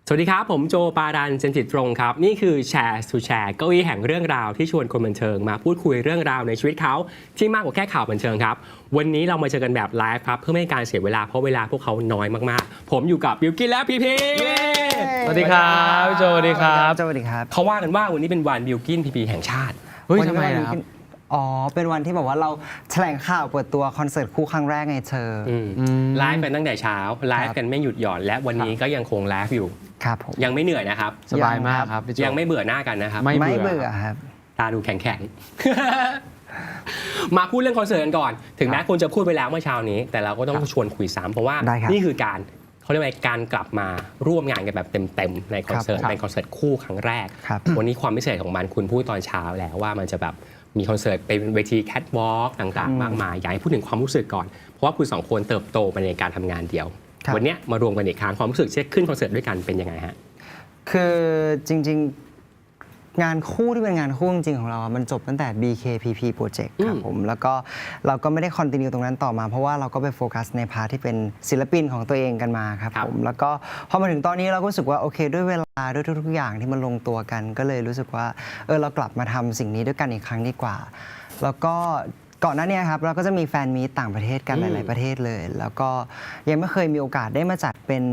สวัสดีครับผมโจปารันเจนจิตตรงครับนี่คือแชร์สู่แชร์เก้าอี้แห่งเรื่องราวที่ชวนคนบันเทิงมาพูดคุยเรื่องราวในชีวิตเขาที่มากกว่าแค่ข่าวบันเทิงครับวันนี้เรามาเจอกันแบบไลฟ์ครับเพื่อไม่ให้การเสียเวลาเพราะเวลาพวกเขาน้อยมากๆผมอยู่กับบิวกิ้นและพีพีสวัสดีครับพี่โจสวัสดีครับสวัสดีครับเขาว่ากันว่าวันนี้เป็นวันบิวกิ้นพีพีแห่งชาติเฮ้ยทำไมนะครับเป็นวันที่แบบว่าเราแถลงข่าวเปิดตัวคอนเสิร์ตคู่ครั้งแรกไงเธอไลฟ์กันตั้งแต่เช้าไลฟ์กันไม่หยุดหย่อนและวันนี้ก็ยังคงไลฟ์อยู่ครับผมยังไม่เหนื่อยนะครับสบายมากครับพี่โจยังไม่เบื่อหน้ากันนะครับไม่เบื่อครับตาดูแข็งๆ มาพูดเรื่องคอนเสิร์ตกันก่อนถึงแม้คุณจะพูดไปแล้วเมื่อเช้านี้แต่เราก็ต้องชวนคุยซ้ำเพราะว่านี่คือการเขาเรียกว่าการกลับมาร่วมงานกันแบบเต็มๆในคอนเสิร์ตเป็นคอนเสิร์ตคู่ครั้งแรกวันนี้ความพิเศษของมันคุณพูดตอนเช้าแล้วว่ามันจะแบบมีคอนเสิร์ตเป็นเวทีแคทวอล์กต่างๆมากมายอยากให้พูดถึงความรู้สึกก่อนเพราะว่าคุณสองคนเติบโตมาในการทำงานเดียววันนี้มารวมกันอีกครั้งความรู้สึกเช็คขึ้นคอนเสิร์ตด้วยกันเป็นยังไงฮะคือจริงๆงานคู่ที่เป็นงานคู่จริงๆของเรามันจบตั้งแต่ BKPP Project ครับผมแล้วก็เราก็ไม่ได้คอนติเนียตรงนั้นต่อมาเพราะว่าเราก็ไปโฟกัสในพาร์ทที่เป็นศิลปินของตัวเองกันมาครับผมแล้วก็พอมาถึงตอนนี้เราก็รู้สึกว่าโอเคด้วยเวลาด้วยทุกๆอย่างที่มันลงตัวกันก็เลยรู้สึกว่าเรากลับมาทำสิ่งนี้ด้วยกันอีกครั้งดีกว่าแล้วก็ก่อนหน้านี้ครับเราก็จะมีแฟนมีตต่างประเทศกันหลายๆประเทศเลยแล้วก็ยังไม่เคยมีโอกาสได้มาจัดเป็น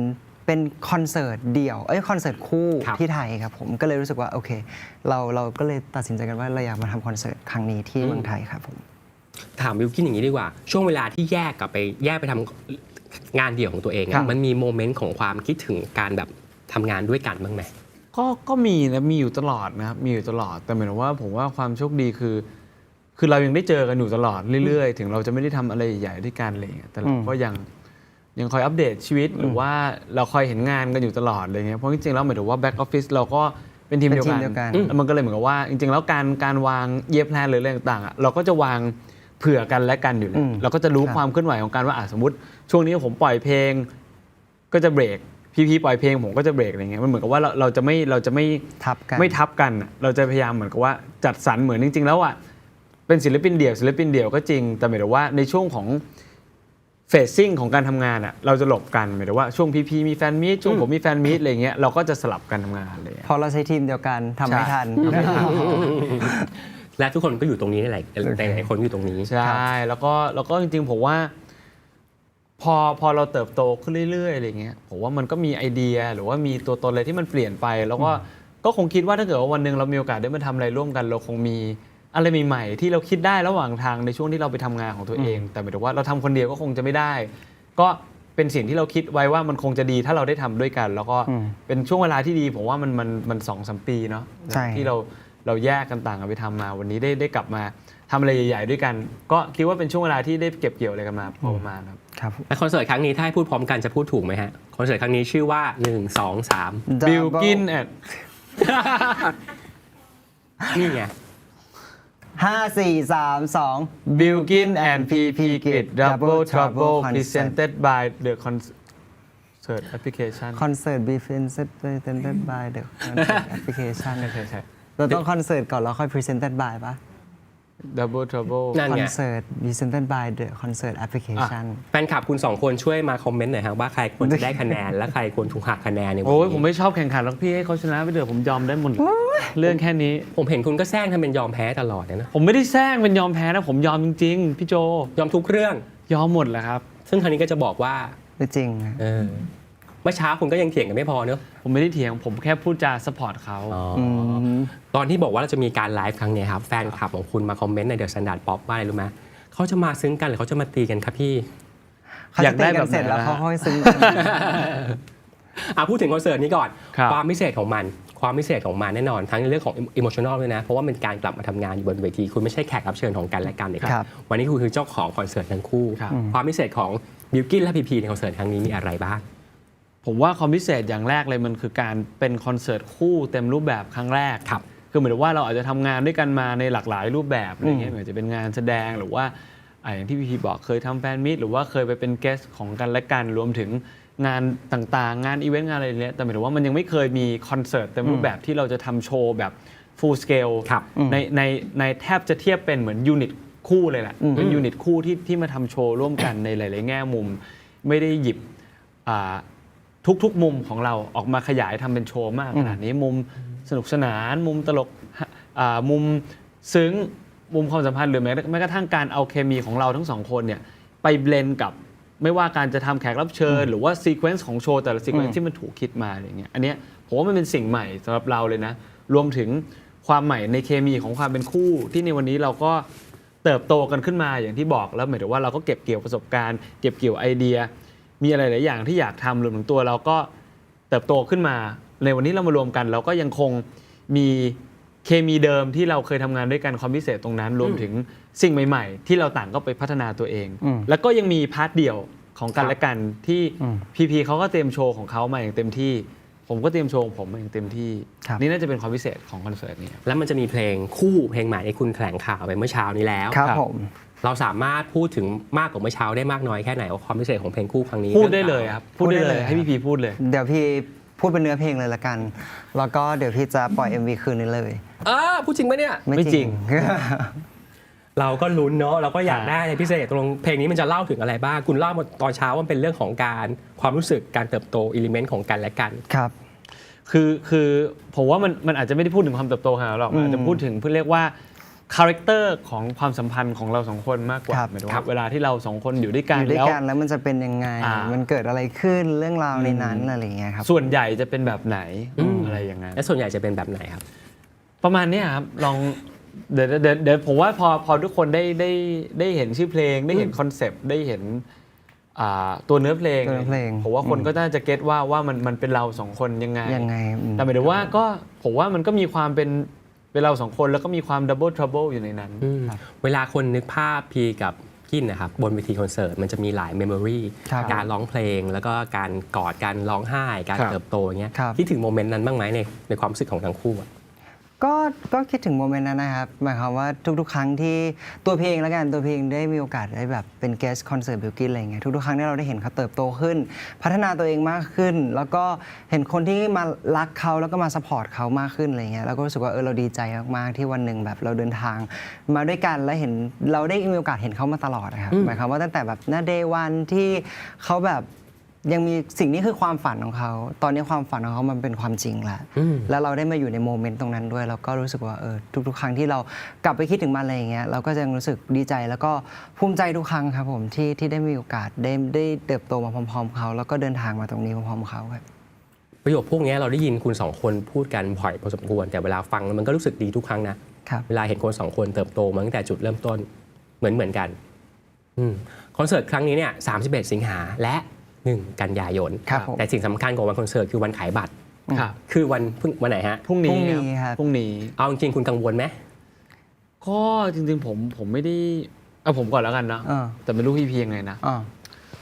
คอนเสิร์ตเดี่ยวคอนเสิร์ตคู่ที่ไทยครับผมก็เลยรู้สึกว่าโอเคเราก็เลยตัดสินใจกันว่าเราอยากมาทำคอนเสิร์ตครั้งนี้ที่เมืองไทยครับผมถามบิวกิ้นอย่างนี้ดีกว่าช่วงเวลาที่แยกไปทำงานเดี่ยวของตัวเองมันมีโมเมนต์ของความคิดถึงการแบบทำงานด้วยกันบ้างไหมก็มีนะมีอยู่ตลอดนะครับมีอยู่ตลอดแต่หมายถึงว่าผมว่าความโชคดีคือเรายังได้เจอกันอยู่ตลอดเรื่อยๆถึงเราจะไม่ได้ทำอะไรใหญ่ด้วยกันอะไรอย่างเงี้ยแต่เราก็ยังคอยอัปเดตชีวิตหรือว่าเราคอยเห็นงานกันอยู่ตลอดอะไรเงี้ยเพราะจริงๆแล้วหมายถึงว่าแบ็กออฟฟิศเราก็เป็นทีมเดียวกันแล้วมันก็เลยเหมือนกับว่าจริงๆแล้วการวางเย็บแพลนหรืออะไรต่างๆเราก็จะวางเผื่อกันและกันอยู่แล้วเราก็จะรู้ความเคลื่อนไหวของการว่าสมมติช่วงนี้ผมปล่อยเพลงก็จะเบรกพี่ปล่อยเพลงผมก็จะเบรกอะไรเงี้ยมันเหมือนกับว่าเราจะไม่ทับกันเราจะพยายามเหมือนกับว่าจัดสรรเหมือนจริงๆแล้วเป็นศิลปินเดี่ยวก็จริงแต่หมายถึงว่าในช่วงของเฟสซิ่งของการทำงานเราจะหลบกันหมายถึงว่าช่วงพีมีแฟนมีตช่วงผมมีแฟนมีตอะไรเงี้ยเราก็จะสลับกันทำงานเลยพอเราใช้ทีมเดียวกันทำไม่ทันและทุกคนก็อยู่ตรงนี้นี่แหละแต่หลายคนอยู่ตรงนี้ใช่แล้วก็จริงๆผมว่าพอเราเติบโตขึ้นเรื่อยๆอะไรเงี้ยผมว่ามันก็มีไอเดียหรือว่ามีตัวตนอะไรที่มันเปลี่ยนไปแล้วก็คงคิดว่าถ้าเกิดว่าวันนึงเรามีโอกาสได้มาทำอะไรร่วมกันเราคงมีอะไรใหม่ๆที่เราคิดได้ระหว่างทางในช่วงที่เราไปทำงานของตัวเองแต่หมายถึงว่าเราทำคนเดียวก็คงจะไม่ได้ก็เป็นสิ่งที่เราคิดไว้ว่ามันคงจะดีถ้าเราได้ทำด้วยกันแล้วก็เป็นช่วงเวลาที่ดีผมว่ามัน 2-3 ปีเนาะที่เราแยกกันต่างกันไปทำมาวันนี้ได้กลับมาทำอะไรใหญ่ๆด้วยกันก็คิดว่าเป็นช่วงเวลาที่ได้เก็บเกี่ยวอะไรกันมาพอประมาณครับและคอนเสิร์ตครั้งนี้ถ้าให้พูดพร้อมกันจะพูดถูกไหมฮะคอนเสิร์ตครั้งนี้ชื่อว่า1 2 3 บิลกินนี่ไง5 4 3 2 Bilkin and PP Grid Double Trouble presented by the concert application concert presented by the concert application ใช่เราต้องคอนเสิร์ตก่อนแล้วค่อย presented by ป่ะ Double Trouble คอนเสิร์ต presented by the concert application แฟนคลับคุณ2คนช่วยมาคอมเมนต์หน่อยครับว่าใครควรจะได้คะแนนและใครควรถูกหักคะแนนในวันนี้โอ้ยผมไม่ชอบแข่งขันหรอกพี่ให้เขาชนะไปเถอะผมยอมได้หมดเรื่องแค่นี้ผมเห็นคุณก็แซงทำเป็นยอมแพ้ตลอดนะผมไม่ได้แซงเป็นยอมแพ้นะผมยอมจริงๆพี่โจยอมทุกเรื่องยอมหมดแหละครับซึ่งครั้งนี้ก็จะบอกว่าไม่จริงเมื่อเช้าคุณก็ยังเถียงกันไม่พอเนอะผมไม่ได้เถียงผมแค่พูดจาซัพพอร์ตเขาตอนที่บอกว่าเราจะมีการไลฟ์ครั้งนี้ครับแฟนคลับของคุณมาคอมเมนต์ในเดอะสแตนดาร์ดป๊อปว่าอะไรรู้ไหมเขาจะมาซึ้งกันหรือเขาจะมาตีกันครับพี่อยากได้แบบเสร็จแล้วเขาค่อยซึ้งพูดถึงคอนเสิร์ตนี้ก่อนความพิเศษของมันแน่นอนทั้งในเรื่องของอิโมชันอลด้วยนะเพราะว่าเป็นการกลับมาทำงานอยู่บนเวทีคุณไม่ใช่แขกรับเชิญของกันและกันเลยครับวันนี้คุณคือเจ้าของคอนเสิร์ตทั้งคู่ความพิเศษของบิลกิ้นและพีพีในคอนเสิร์ตครั้งนี้มีอะไรบ้างผมว่าความพิเศษอย่างแรกเลยมันคือการเป็นคอนเสิร์ตคู่เต็มรูปแบบครั้งแรกคือเหมือนว่าเราอาจจะทำงานด้วยกันมาในหลากหลายรูปแบบอะไรเงี้ยอาจจะเป็นงานแสดงหรือว่าอย่างที่พีบอกเคยทำแฟนมิตหรือว่าเคยไปเป็นเกสของกันและกันรวมถึงงานต่างๆงานอีเวนต์งานอะไรเงี้ยแต่หมายถึงว่ามันยังไม่เคยมีคอนเสิร์ตเต็มรูปแบบที่เราจะทำโชว์แบบ full scale ในแทบจะเทียบเป็นเหมือนยูนิตคู่เลยแหละเป็นยูนิตคู่ที่มาทำโชว์ร่วมกันในหลายๆแง่มุมไม่ได้หยิบ ทุกๆมุมของเราออกมาขยายทำเป็นโชว์มากขนาดนี้มุมสนุกสนานมุมตลกมุมซึ้งมุมความสัมพันธ์หรือแม้กระทั่งการเอาเคมีของเราทั้งสองคนเนี่ยไปเบลนด์กับไม่ว่าการจะทำแขกรับเชิญหรือว่าซีเควนซ์ของโชว์แต่ละซีเควนซ์ที่มันถูกคิดมาอะไรเงี้ยอันเนี้ยผมว่ามันเป็นสิ่งใหม่สำหรับเราเลยนะรวมถึงความใหม่ในเคมีของความเป็นคู่ที่ในวันนี้เราก็เติบโตกันขึ้นมาอย่างที่บอกแล้วหมายถึงว่าเราก็เก็บเกี่ยวประสบการณ์เก็บเกี่ยวไอเดียมีอะไรหลายอย่างที่อยากทำรวมถึงตัวเราก็เติบโตขึ้นมาในวันนี้เรามารวมกันเราก็ยังคงมีเคมีเดิมที่เราเคยทำงานด้วยกันความพิเศษตรงนั้นรวมถึงสิ่งใหม่ๆที่เราต่างก็ไปพัฒนาตัวเองแล้วก็ยังมีพาร์ทเดี่ยวของกันและกันที่พีเขาก็เตรียมโชว์ของเขามาอย่างเต็มที่ผมก็เตรียมโชว์ของผมมาอย่างเต็มที่นี่น่าจะเป็นความพิเศษของคอนเสิร์ตนี้แล้วมันจะมีเพลงคู่เพลงใหม่ที่คุณแถลงข่าวไปเมื่อเช้านี้แล้วครับผมเราสามารถพูดถึงมากกว่าเมื่อเช้าได้มากน้อยแค่ไหนว่าความพิเศษของเพลงคู่ครั้งนี้พูดได้เลยครับพูดได้เลยให้พีพูดเลยเดี๋ยวพี่พูดเป็นเนื้อเพลงเลยละกันแล้วก็เดี๋ยวพี่จะปล่อย MV คืนนี้เลยพูดจริงปะเนี่ยไม่จริง เราก็ลุ้นเนาะเราก็อยากได้ในพิเศษตรงเพลงนี้มันจะเล่าถึงอะไรบ้างคุณเล่ามาตอนเช้าว่าเป็นเรื่องของการความรู้สึกการเติบโตอิเลเมนต์ของกันและกันครับคือผมว่ามันอาจจะไม่ได้พูดถึงความเติบโตขนาดหรอกอาจจะพูดถึงเพื่อเรียกว่าคาแรคเตอร์ของความสัมพันธ์ของเราสองคนมากกว่าหมายถึงว่าเวลาที่เราสองคนอยู่ด้วยกันแล้วมันจะเป็นยังไงมันเกิดอะไรขึ้นเรื่องราวในนั้นอะไรอย่างเงี้ยครับส่วนใหญ่จะเป็นแบบไหนอะไรอย่างนั้นและส่วนใหญ่จะเป็นแบบไหนครับประมาณนี้ครับลองเดี๋ยวผมว่าพอทุกคนได้เห็นชื่อเพลงได้เห็นคอนเซปต์ได้เห็นตัวเนื้อเพลงผมว่าคนก็น่าจะเก็ตว่ามันเป็นเราสองคนยังไงแต่หมายถึงว่าก็ผมว่ามันก็มีความเป็นเราสองคนแล้วก็มีความดับเบิลทรัพเบิลอยู่ในนั้นเวลาคนนึกภาพพีกับกินนะครับบนเวทีคอนเสิร์ตมันจะมีหลายเมมโมรีการร้องเพลงแล้วก็การกอดการร้องไห้การเติบโตอย่างเงี้ยคิดถึงโมเมนต์นั้นบ้างไหมในความรู้สึกของทั้งคู่ก็คิดถึงโมเมนต์นั้นนะครับหมายความว่าทุกๆครั้งที่ตัวเพลงแล้วกันตัวเพลงได้มีโอกาสได้แบบเป็นเกสต์คอนเสิร์ตบิลกิ้นอะไรเงี้ยทุกๆครั้งที่เราได้เห็นเขาเติบโตขึ้นพัฒนาตัวเองมากขึ้นแล้วก็เห็นคนที่มารักเขาแล้วก็มาซัพพอร์ตเขามากขึ้นอะไรเงี้ยเราก็รู้สึกว่าเราดีใจมากๆที่วันหนึ่งแบบเราเดินทางมาด้วยกันและเห็นเราได้มีโอกาสเห็นเขามาตลอดนะครับหมายความว่าตั้งแต่แบบณเดย์วันที่เขาแบบยังมีสิ่งนี้คือความฝันของเขาตอนนี้ความฝันของเขามันเป็นความจริงแล้วเราได้มาอยู่ในโมเมนต์ตรงนั้นด้วยเราก็รู้สึกว่าทุกๆครั้งที่เรากลับไปคิดถึงมันอะไรอย่างเงี้ยเราก็จะรู้สึกดีใจแล้วก็ภูมิใจทุกครั้งครับผมที่ได้มีโอกาสได้เติบโตมาพร้อมๆเขาแล้วก็เดินทางมาตรงนี้พร้อมๆเขาครับประโยคพวกนี้เราได้ยินคุณสองคนพูดกันบ่อยพอสมควรแต่เวลาฟังมันก็รู้สึกดีทุกครั้งนะเวลาเห็นคนสองคนเติบโตมาตั้งแต่จุดเริ่มต้นเหมือนกันคอนเสิร์ตครั้งนี้เนี่ย31 สิงหาและ1 กันยายนแต่สิ่งสำคัญของวันคอนเสิร์ตคือวันขายบัตรคือวันไหนฮะพรุ่งนี้ครับพรุ่งนี้เอาจริงๆคุณกังวลไหมก็จริงๆผมไม่ได้เอาผมก่อนแล้วกันนะแต่ไม่รู้พี่ยังไงนะ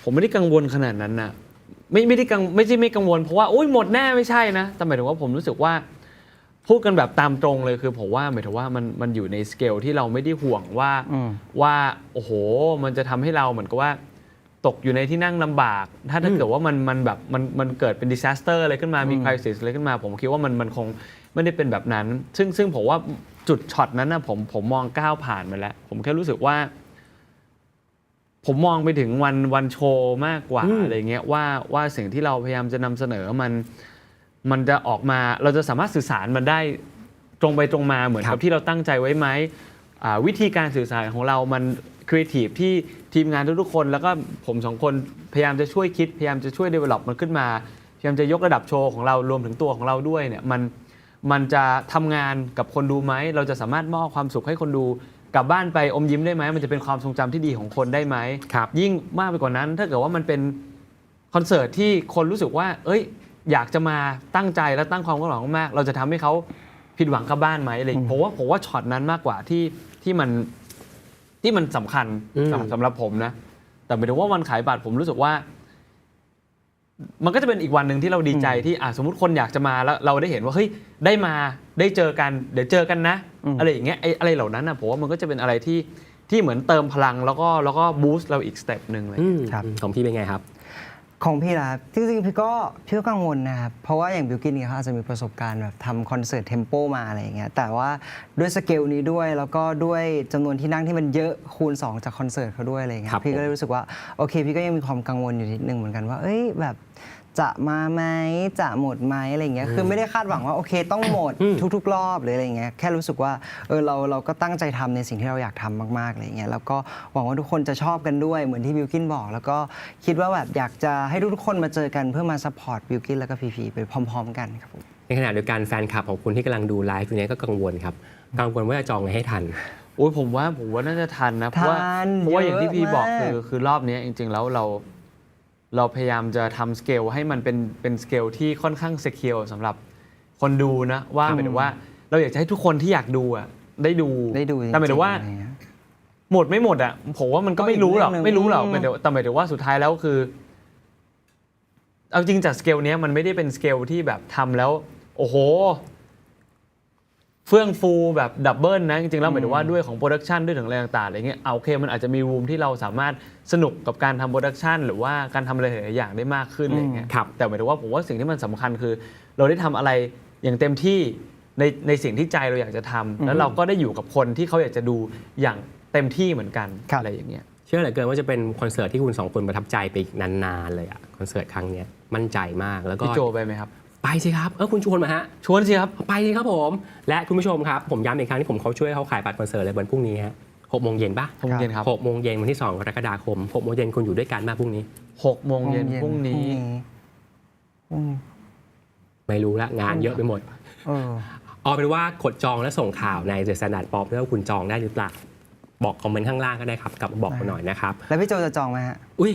ผมไม่ได้กังวลขนาดนั้นนะไม่ได้ไม่กังวลเพราะว่าโอ๊ยหมดแน่ไม่ใช่นะแต่หมายถึงว่าผมรู้สึกว่าพูดกันแบบตามตรงเลยคือผมว่าหมายถึงว่ามันอยู่ในสเกลที่เราไม่ได้ห่วงว่าโอ้โหมันจะทำให้เราเหมือนกับว่าตกอยู่ในที่นั่งลำบากถ้าเกิดว่ามันแบบมันเกิดเป็น disaster อะไรขึ้นมามี crisis อะไรขึ้นมาผมคิดว่ามันคงไม่ได้เป็นแบบนั้นซึ่งผมว่าจุดช็อตนั้นนะผมมองก้าวผ่านมาแล้วผมแค่รู้สึกว่าผมมองไปถึงวันโชว์มากกว่าอะไรเงี้ยว่าสิ่งที่เราพยายามจะนำเสนอมันจะออกมาเราจะสามารถสื่อสารมันได้ตรงไปตรงมาเหมือนกับที่เราตั้งใจไว้ไหมวิธีการสื่อสารของเรามันครีเอทีฟที่ทีมงานทุกๆคนแล้วก็ผมสองคนพยายามจะช่วยคิดพยายามจะช่วย develop มันขึ้นมาพยายามจะยกระดับโชว์ของเรารวมถึงตัวของเราด้วยเนี่ยมันจะทำงานกับคนดูไหมเราจะสามารถมอบความสุขให้คนดูกลับบ้านไปอมยิ้มได้ไหมมันจะเป็นความทรงจำที่ดีของคนได้ไหมยิ่งมากไปกว่านั้นถ้าเกิดว่ามันเป็นคอนเสิร์ตที่คนรู้สึกว่าอยากจะมาตั้งใจและตั้งความหวังมากเราจะทำให้เขาผิดหวังกลับบ้านไหมอะไรผมว่าช็อตนั้นมากกว่าที่มันสำคัญสำหรับผมนะแต่หมายถึงว่าวันขายบัตรผมรู้สึกว่ามันก็จะเป็นอีกวันหนึ่งที่เราดีใจที่สมมุติคนอยากจะมาแล้วเราได้เห็นว่าเฮ้ยได้มาได้เจอกันเดี๋ยวเจอกันนะอะไรอย่างเงี้ยอะไรเหล่านั้นนะผมว่ามันก็จะเป็นอะไรที่เหมือนเติมพลังแล้วก็บูสต์เราอีกสเต็ปนึงเลยของพี่เป็นไงครับของพี่ล่ะจริงๆพี่ก็กังวลนะครับเพราะว่าอย่างบิลกิ้นเนี่ยเขาอาจจะมีประสบการณ์แบบทำคอนเสิร์ตเทมโปมาอะไรอย่างเงี้ยแต่ว่าด้วยสเกลนี้ด้วยแล้วก็ด้วยจำนวนที่นั่งที่มันเยอะคูณ2จากคอนเสิร์ตเขาด้วยอะไรอย่างเงี้ยพี่ก็เลยรู้สึกว่าโอเคพี่ก็ยังมีความกังวลอยู่นิดนึงเหมือนกันว่าแบบ จะมาไหมจะหมดไหมอะไรเงี้ยคือไม่ได้คาดหวังว่าโอเคต้องหมดทุกๆรอบหรืออะไรเงี้ยแค่รู้สึกว่าเราก็ตั้งใจทำในสิ่งที่เราอยากทำมากๆอะไรเงี้ยแล้วก็หวังว่าทุกคนจะชอบกันด้วยเหมือนที่บิลกินบอกแล้วก็คิดว่าแบบอยากจะให้ทุกๆคนมาเจอกันเพื่อมาซัพพอร์ตบิลกินแล้วก็พีไปพร้อมๆกันครับผม ในขณะเดียวกันแฟนคลับของคุณที่กำลังดูไลฟ์อยู่เนี้ก็กังวลครับกังวลว่าจะจองไงให้ทัน โอ้ยผมว่าน่าจะทันนะเพราะว่าอย่างที่พี่บอกคือรอบนี้จริงๆแล้วเราพยายามจะทำสเกลให้มันเป็นสเกลที่ค่อนข้างสเกลสำหรับคนดูนะว่าหมายถึงว่าเราอยากจะให้ทุกคนที่อยากดูอ่ะได้ดูแต่หมายถึงว่าหมดไม่หมดอ่ะผมว่ามันก็ไม่รู้หรอกแต่หมายถึงว่าสุดท้ายแล้วคือเอาจริงจากสเกลนี้มันไม่ได้เป็นสเกลที่แบบทำแล้วโอ้โหเฟื่องฟูแบบดับเบิลนะจริงๆแล้วหมายถึงว่าด้วยของโปรดักชันด้วยถึงอะไรต่างๆอะไรเงี้ยโอเคมันอาจจะมีรูมที่เราสามารถสนุกกับการทำโปรดักชันหรือว่าการทำอะไรหลายๆอย่างได้มากขึ้นอะไรเงี้ยแต่หมายถึงว่าผมว่าสิ่งที่มันสำคัญคือเราได้ทำอะไรอย่างเต็มที่ในสิ่งที่ใจเราอยากจะทำแล้วเราก็ได้อยู่กับคนที่เขาอยากจะดูอย่างเต็มที่เหมือนกันอะไรอย่างเงี้ยเชื่อเหลือเกินว่าจะเป็นคอนเสิร์ตที่คุณ2คนประทับใจไปอีกนานๆเลยอ่ะคอนเสิร์ตครั้งนี้มั่นใจมากแล้วก็พี่โจไปไหมครับไปสิครับคุณชวนมาฮะชวนสิครับไปสิครับผมและคุณผู้ชมครับผมย้ำอีกครั้งที่เขาช่วยเขาขายบัตรคอนเสิร์ตเลยวันพรุ่งนี้ฮะ6 โมงเย็นป่ะ6 โมงเย็นครับ6 โมงเย็นวันที่2 กรกฎาคม6 โมงเย็นคุณอยู่ด้วยกันมาพรุ่งนี้6 โมงเย็นพรุ่งนี้ไม่รู้ละงานเยอะไปหมดเอาเป็นว่ากดจองและส่งข่าวใน The Standard Pop ว่าคุณจองได้หรือเปล่าบอกคอมเมนต์ข้างล่างก็ได้ครับกลับมาบอกมาหน่อยนะครับแล้วพี่โจจะจองไหมฮะอุ้ย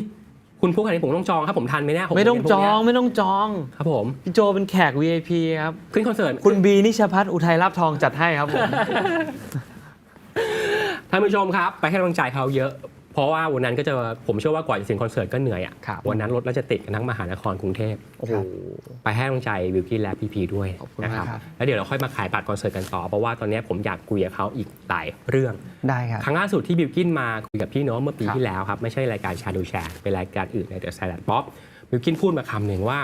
คุณพูดขนาดนี้ผมต้องจองครับผมทันไหมเนี่ยไม่ต้องจองครับผมพี่โจเป็นแขก VIP ครับขึ้นคอนเสิร์ตคุณบีนิชพัฒน์อุทัยลาภทองจัดให้ครับผมท่านผู้ชมครับไปให้กำลังใจเขาเยอะเพราะว่าวันนั้นก็จะผมเชื่อว่ากว่าจะถึงคอนเสิร์ตก็เหนื่อยอ่ะวันนั้นรถเราจะติดกันทั้งมหานครกรุงเทพไปให้กำลังใจบิลกิ้นและพีด้วยนะครับแล้วเดี๋ยวเราค่อยมาขายบัตรคอนเสิร์ตกันต่อเพราะว่าตอนนี้ผมอยากคุยกับเขาอีกหลายเรื่องได้ครับครั้งล่าสุดที่บิลกิ้นมาคุยกับพี่น้องเมื่อปีที่แล้วครับไม่ใช่รายการชาดูแชร์เป็นรายการอื่นใน The Standard Pop บิลกิ้นพูดมาคำหนึ่งว่า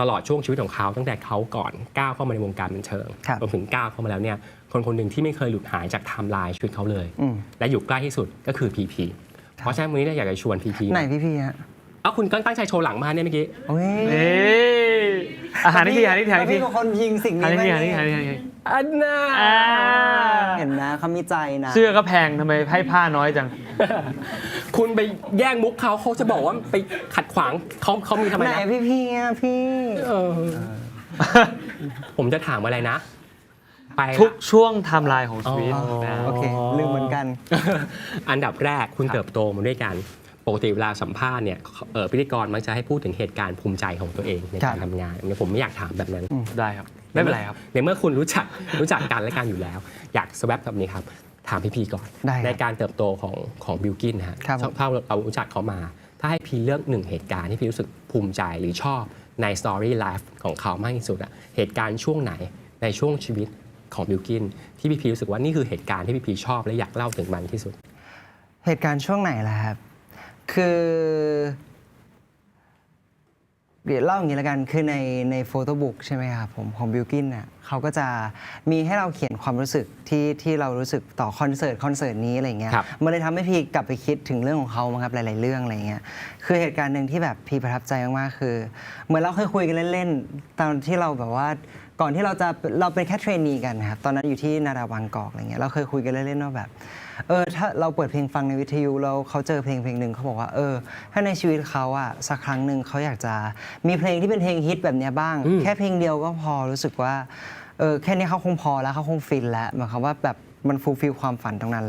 ตลอดช่วงชีวิตของเขาตั้งแต่เขาก่อนก้าวเข้ามาในวงการบันเทิงรวมถึงก้าวเข้ามาแล้วเนี่ยคนหนึ่งที่ไม่เคยหลุดหายจากไทม์ไลน์ชีวิตเขาเลยและอยู่ใกล้ที่สุดก็คือพีเพราะฉะนั้นวันนี้อยากจะชวนพีไหนพีฮะคุณก็ตั้งใจโชว์หลังมาเนี่ยเมื่อกี้อาหารที่พี่เป็นคนยิงสิ่งนี้อันน่าเห็นนะเขามีใจนะเสื้อก็แพงทำไมให้ผ้าน้อยจังคุณไปแย่งมุกเขาจะบอกว่าไปขัดขวางเขามีทำไมไหนพี่ผมจะถามอะไรนะทุกช่วงไทม์ไลน์ของชีวิตโอเคลืมเหมือนกันอันดับแรกคุณเติบโตมาด้วยกันปกติเวลาสัมภาษณ์เนี่ยพิธีกรมักจะให้พูดถึงเหตุการณ์ภูมิใจของตัวเองในการทำงานผมไม่อยากถามแบบนั้นได้ครับไม่เป็นไรครับในเมื่อคุณรู้จักกันและกันอยู่แล้วอยากสแวปแบบนี้ครับถามพี่ก่อนในการเติบโตของบิลกิ้นฮะถ้าเรารู้จักเขามาถ้าให้พี่เลือก1เหตุการณ์ที่พี่รู้สึกภูมิใจหรือชอบในสตอรี่ไลฟ์ของเขามากที่สุดอะเหตุการณ์ช่วงไหนในช่วงชีวิตของบิลกิ้นที่พี่รู้สึกว่านี่คือเหตุการณ์ที่พี่ชอบและอยากเล่าถึงมันที่สุดเหตุการณ์ช่วงไหนล่ะครับคือเดี๋ยวเล่าอย่างนี้ละกันคือในโฟโต้บุ๊กใช่ไหมครับผมของบิลกินน่ะเขาก็จะมีให้เราเขียนความรู้สึกที่เรารู้สึกต่อคอนเสิร์ตนี้อะไรเงี้ยมันเลยทำให้พี่กลับไปคิดถึงเรื่องของเขาครับหลายๆเรื่องอะไรเงี้ยคือเหตุการณ์หนึ่งที่แบบพี่ประทับใจมากๆคือเหมือนเราเคยคุยกันเล่นๆตอนที่เราแบบว่าก่อนที่เราเป็นแค่เทรนนีกันครับตอนนั้นอยู่ที่นาดาวังกอกอะไรเงี้ยเราเคยคุยกันเล่นๆว่าแบบถ้าเราเปิดเพลงฟังในวิทยุแล้วเขาเจอเพลงหนึ่งเขาบอกว่าถ้าในชีวิตเขาอะสักครั้งหนึ่งเขาอยากจะมีเพลงที่เป็นเพลงฮิตแบบนี้บ้างแค่เพลงเดียวก็พอรู้สึกว่าแค่นี้เขาคงพอแล้วเขาคงฟินแล้วหมายความว่าแบบมันฟูลฟิลความฝันตรงนั้น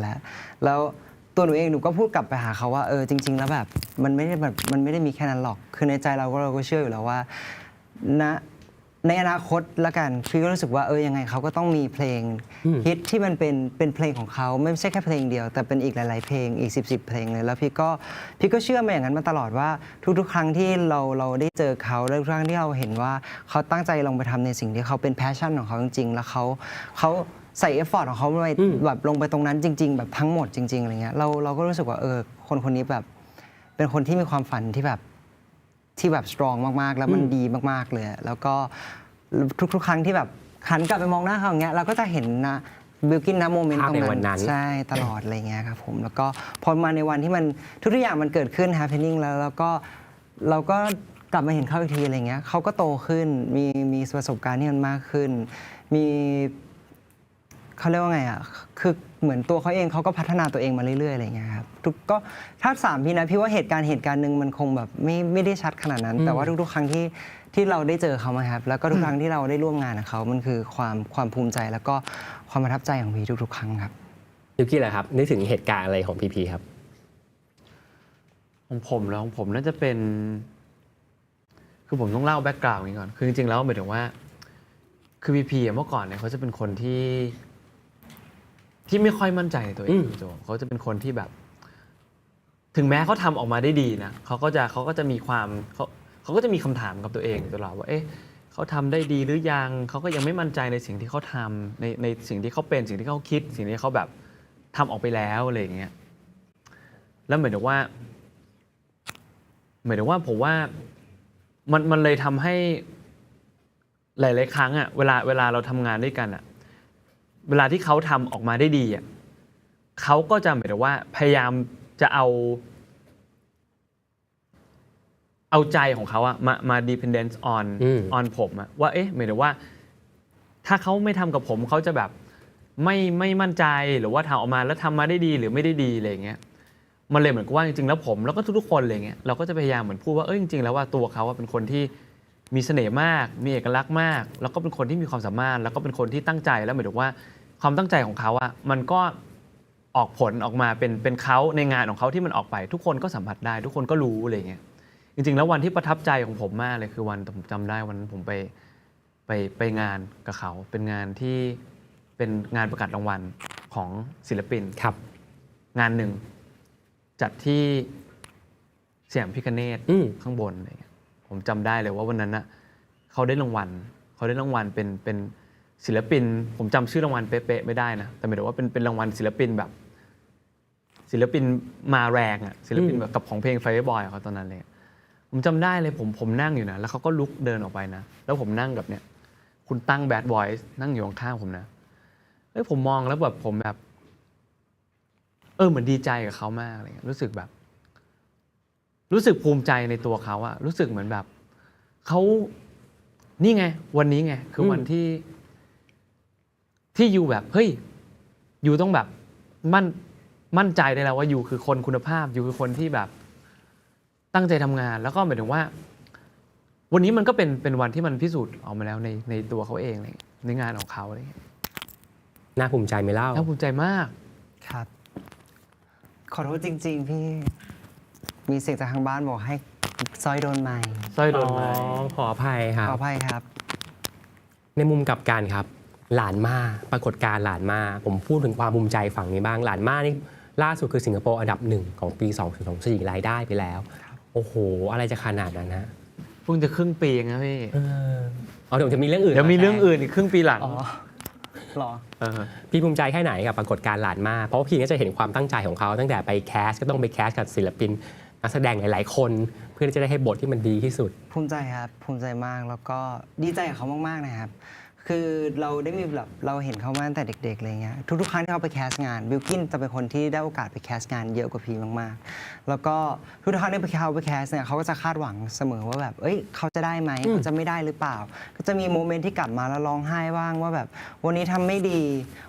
แล้วตัวหนูเองหนูก็พูดกลับไปหาเขาว่าจริงๆแล้วแบบมันไม่ได้มีแค่นั้นหรอกคือในใจเราก็เชื่ออยู่แล้วว่าในอนาคตละกันพี่ก็รู้สึกว่ายังไงเขาก็ต้องมีเพลงฮิตที่มันเป็นเพลงของเขาไม่ใช่แค่เพลงเดียวแต่เป็นอีกหลายๆเพลงอีก10เพลงเลยแล้วพี่ก็เชื่อมาอย่างนั้นมาตลอดว่าทุกๆครั้งที่เราได้เจอเขาแล้วทุกครั้งที่เราเห็นว่าเขาตั้งใจลงไปทำในสิ่งที่เขาเป็นแพชชั่นของเขาจริงๆแล้วเขาใส่เอฟฟอร์ตของเขาไปแบบลงไปตรงนั้นจริงๆแบบทั้งหมดจริงๆอะไรเงี้ยเราก็รู้สึกว่าคนนี้แบบเป็นคนที่มีความฝันที่แบบสตรองมากๆแล้วมันดีมากๆเลยแล้วก็ทุกๆครั้งที่แบบหันกลับไปมองหน้าเขาอย่างเงี้ยเราก็จะเห็นนะบิลกิ้นนะโมเมนต์ตรงนั้นใช่ตลอดอะไรเงี้ยครับผมแล้วก็พอมาในวันที่มันทุกอย่างมันเกิดขึ้น happening แล้วเราก็ กลับมาเห็นเขาอีกทีอะไรเงี้ยเขาก็โตขึ้นมีประสบการณ์ที่มันมากขึ้นมีเขาเรียกว่าไงอ่ะคือเหมือนตัวเขาเองเขาก็พัฒนาตัวเองมาเรื่อยๆอะไรเงี้ยครับก็ถ้า3 พี่นะพี่ว่าเหตุการณ์หนึ่งมันคงแบบไม่ได้ชัดขนาดนั้น แต่ว่าทุกๆครั้งที่เราได้เจอเขามาครับแล้วก็ทุกครั้งที่เราได้ร่วมงานกับเขามันคือความภูมิใจแล้วก็ความประทับใจของพี่ทุกๆครั้งครับยูกี้แหละครับนึกถึงเหตุการณ์อะไรของพีครับของผมน่าจะเป็นคือผมต้องเล่าแบ็กกราวด์นี้ก่อนคือจริงๆแล้วหมายถึงว่าคือพีเมื่อก่อนเนี่ยเขาจะเป็นคนที่ไม่ค่อยมั่นใจในตัวเองโจเขาจะเป็นคนที่แบบถึงแม้เขาทำออกมาได้ดีนะเขาก็จะมีความเขาก็จะมีคำถามกับตัวเองตลอดว่าเอ๊ะเขาทำได้ดีหรือยังเขาก็ยังไม่มั่นใจในสิ่งที่เขาทำในสิ่งที่เขาเป็นสิ่งที่เขาคิดสิ่งที่เขาแบบทำออกไปแล้วอะไรอย่างเงี้ยแล้วเหมือนกับว่าผมว่ามันเลยทำให้หลายๆครั้งอ่ะเวลาเราทำงานด้วยกันอ่ะเวลาที่เขาทำออกมาได้ดีอ่ะเขาก็จะหมายถึงว่าพยายามจะเอาใจของเขาอะมา dependence on ผมอะว่าเอ๊ะหมายถึงว่าถ้าเขาไม่ทำกับผมเขาจะแบบไม่มั่นใจหรือว่าทำออกมาแล้วทำมาได้ดีหรือไม่ได้ดีอะไรอย่างเงี้ยมันเลยเหมือนกับว่าจริงๆแล้วผมแล้วก็ทุกๆคนอะไรเงี้ยเราก็จะพยายามเหมือนพูดว่าจริงๆแล้วว่าตัวเขาเป็นคนที่มีเสน่ห์มากมีเอกลักษณ์มากแล้วก็เป็นคนที่มีความสามารถแล้วก็เป็นคนที่ตั้งใจแล้วหมายถึงว่าความตั้งใจของเขาอะมันก็ออกผลออกมาเป็นเขาในงานของเขาที่มันออกไปทุกคนก็สัมผัสได้ทุกคนก็รู้อะไรเงี้ยจริงๆแล้ววันที่ประทับใจของผมมากเลยคือวันผมจำได้วันนั้นผมไปงานกับเขาเป็นงานที่เป็นงานประกาศรางวัลของศิลปินครับงานหนึ่งจัดที่สยามพิคเนตข้างบนอะไรเงี้ยผมจำได้เลยว่าวันนั้นน่ะเขาได้รางวัลเป็นศิลปินผมจำชื่อรางวัลเป๊ะๆไม่ได้นะแต่หมายถึงว่าเป็นรางวัลศิลปินแบบศิลปินมาแรงอ่ะศิลปินแบบกับของเพลง Fireboy เขาตอนนั้นเลยผมจำได้เลยผมนั่งอยู่นะแล้วเขาก็ลุกเดินออกไปนะแล้วผมนั่งกับเนี่ยคุณตั้ง Bad Boys นั่งอยู่ข้างๆผมนะแล้วผมมองแล้วแบบผมแบบเหมือนดีใจกับเขามากอะไรเงี้ยรู้สึกภูมิใจในตัวเขาอะรู้สึกเหมือนแบบเขานี่ไงวันนี้ไงคือวันที่อยู่แบบเฮ้ยอยู่ต้องแบบมั่นใจได้แล้วว่าอยู่คือคนคุณภาพอยู่คือคนที่แบบตั้งใจทำงานแล้วก็หมายถึงว่าวันนี้มันก็เป็นวันที่มันพิสูจน์ออกมาแล้วในตัวเขาเองในงานของเขาอะไรเงี้ยน่าภูมิใจไหมเล่าน่าภูมิใจมากครับขอโทษจริงๆพี่มีเสียงจากทางบ้านบอกให้สร้อยโดนไม้ขออภัยครับขออภัยครับในมุมกลับกันครับหลานมาปรากฏการณ์หลานมาผมพูดถึงความภูมิใจฝั่งนี้บ้างหลานมานี่ล่าสุดคือสิงคโปร์อันดับ1ของปี2024รายได้ไปแล้วโอ้โหอะไรจะขนาดนั้นฮะเพิ่งจะครึ่งปีเองนะพี่เดี๋ยวจะมีเรื่องอื่นเดี๋ยวมีเรื่องอื่นอีกครึ่งปีหลังหรอพี่ภูมิใจแค่ไหนกับปรากฏการณ์หลานมาเพราะพี่ก็จะเห็นความตั้งใจของเขาตั้งแต่ไปแคสก็ต้องไปแคสกับศิลปินนักแสดงหลายๆคนเพื่อที่จะได้ให้บทที่มันดีที่สุดภูมิใจครับภูมิใจมากแล้วก็ดีใจกับเขามากๆนะครับคือเราได้มีแบบเราเห็นเขามาตั้งแต่เด็กๆอะไรเงี้ยทุกๆครั้งที่เขาไปแคสงานบิลกินจะเป็นคนที่ได้โอกาสไปแคสงานเยอะกว่าพีมากๆแล้วก็ทุกๆครั้งที่เขาไปแคสเนี่ยเขาก็จะคาดหวังเสมอว่าแบบเขาจะได้ไหมเขาจะไม่ได้หรือเปล่าก็จะมีโมเมนต์ที่กลับมาแล้วร้องไห้บ้างว่าแบบวันนี้ทำไม่ดี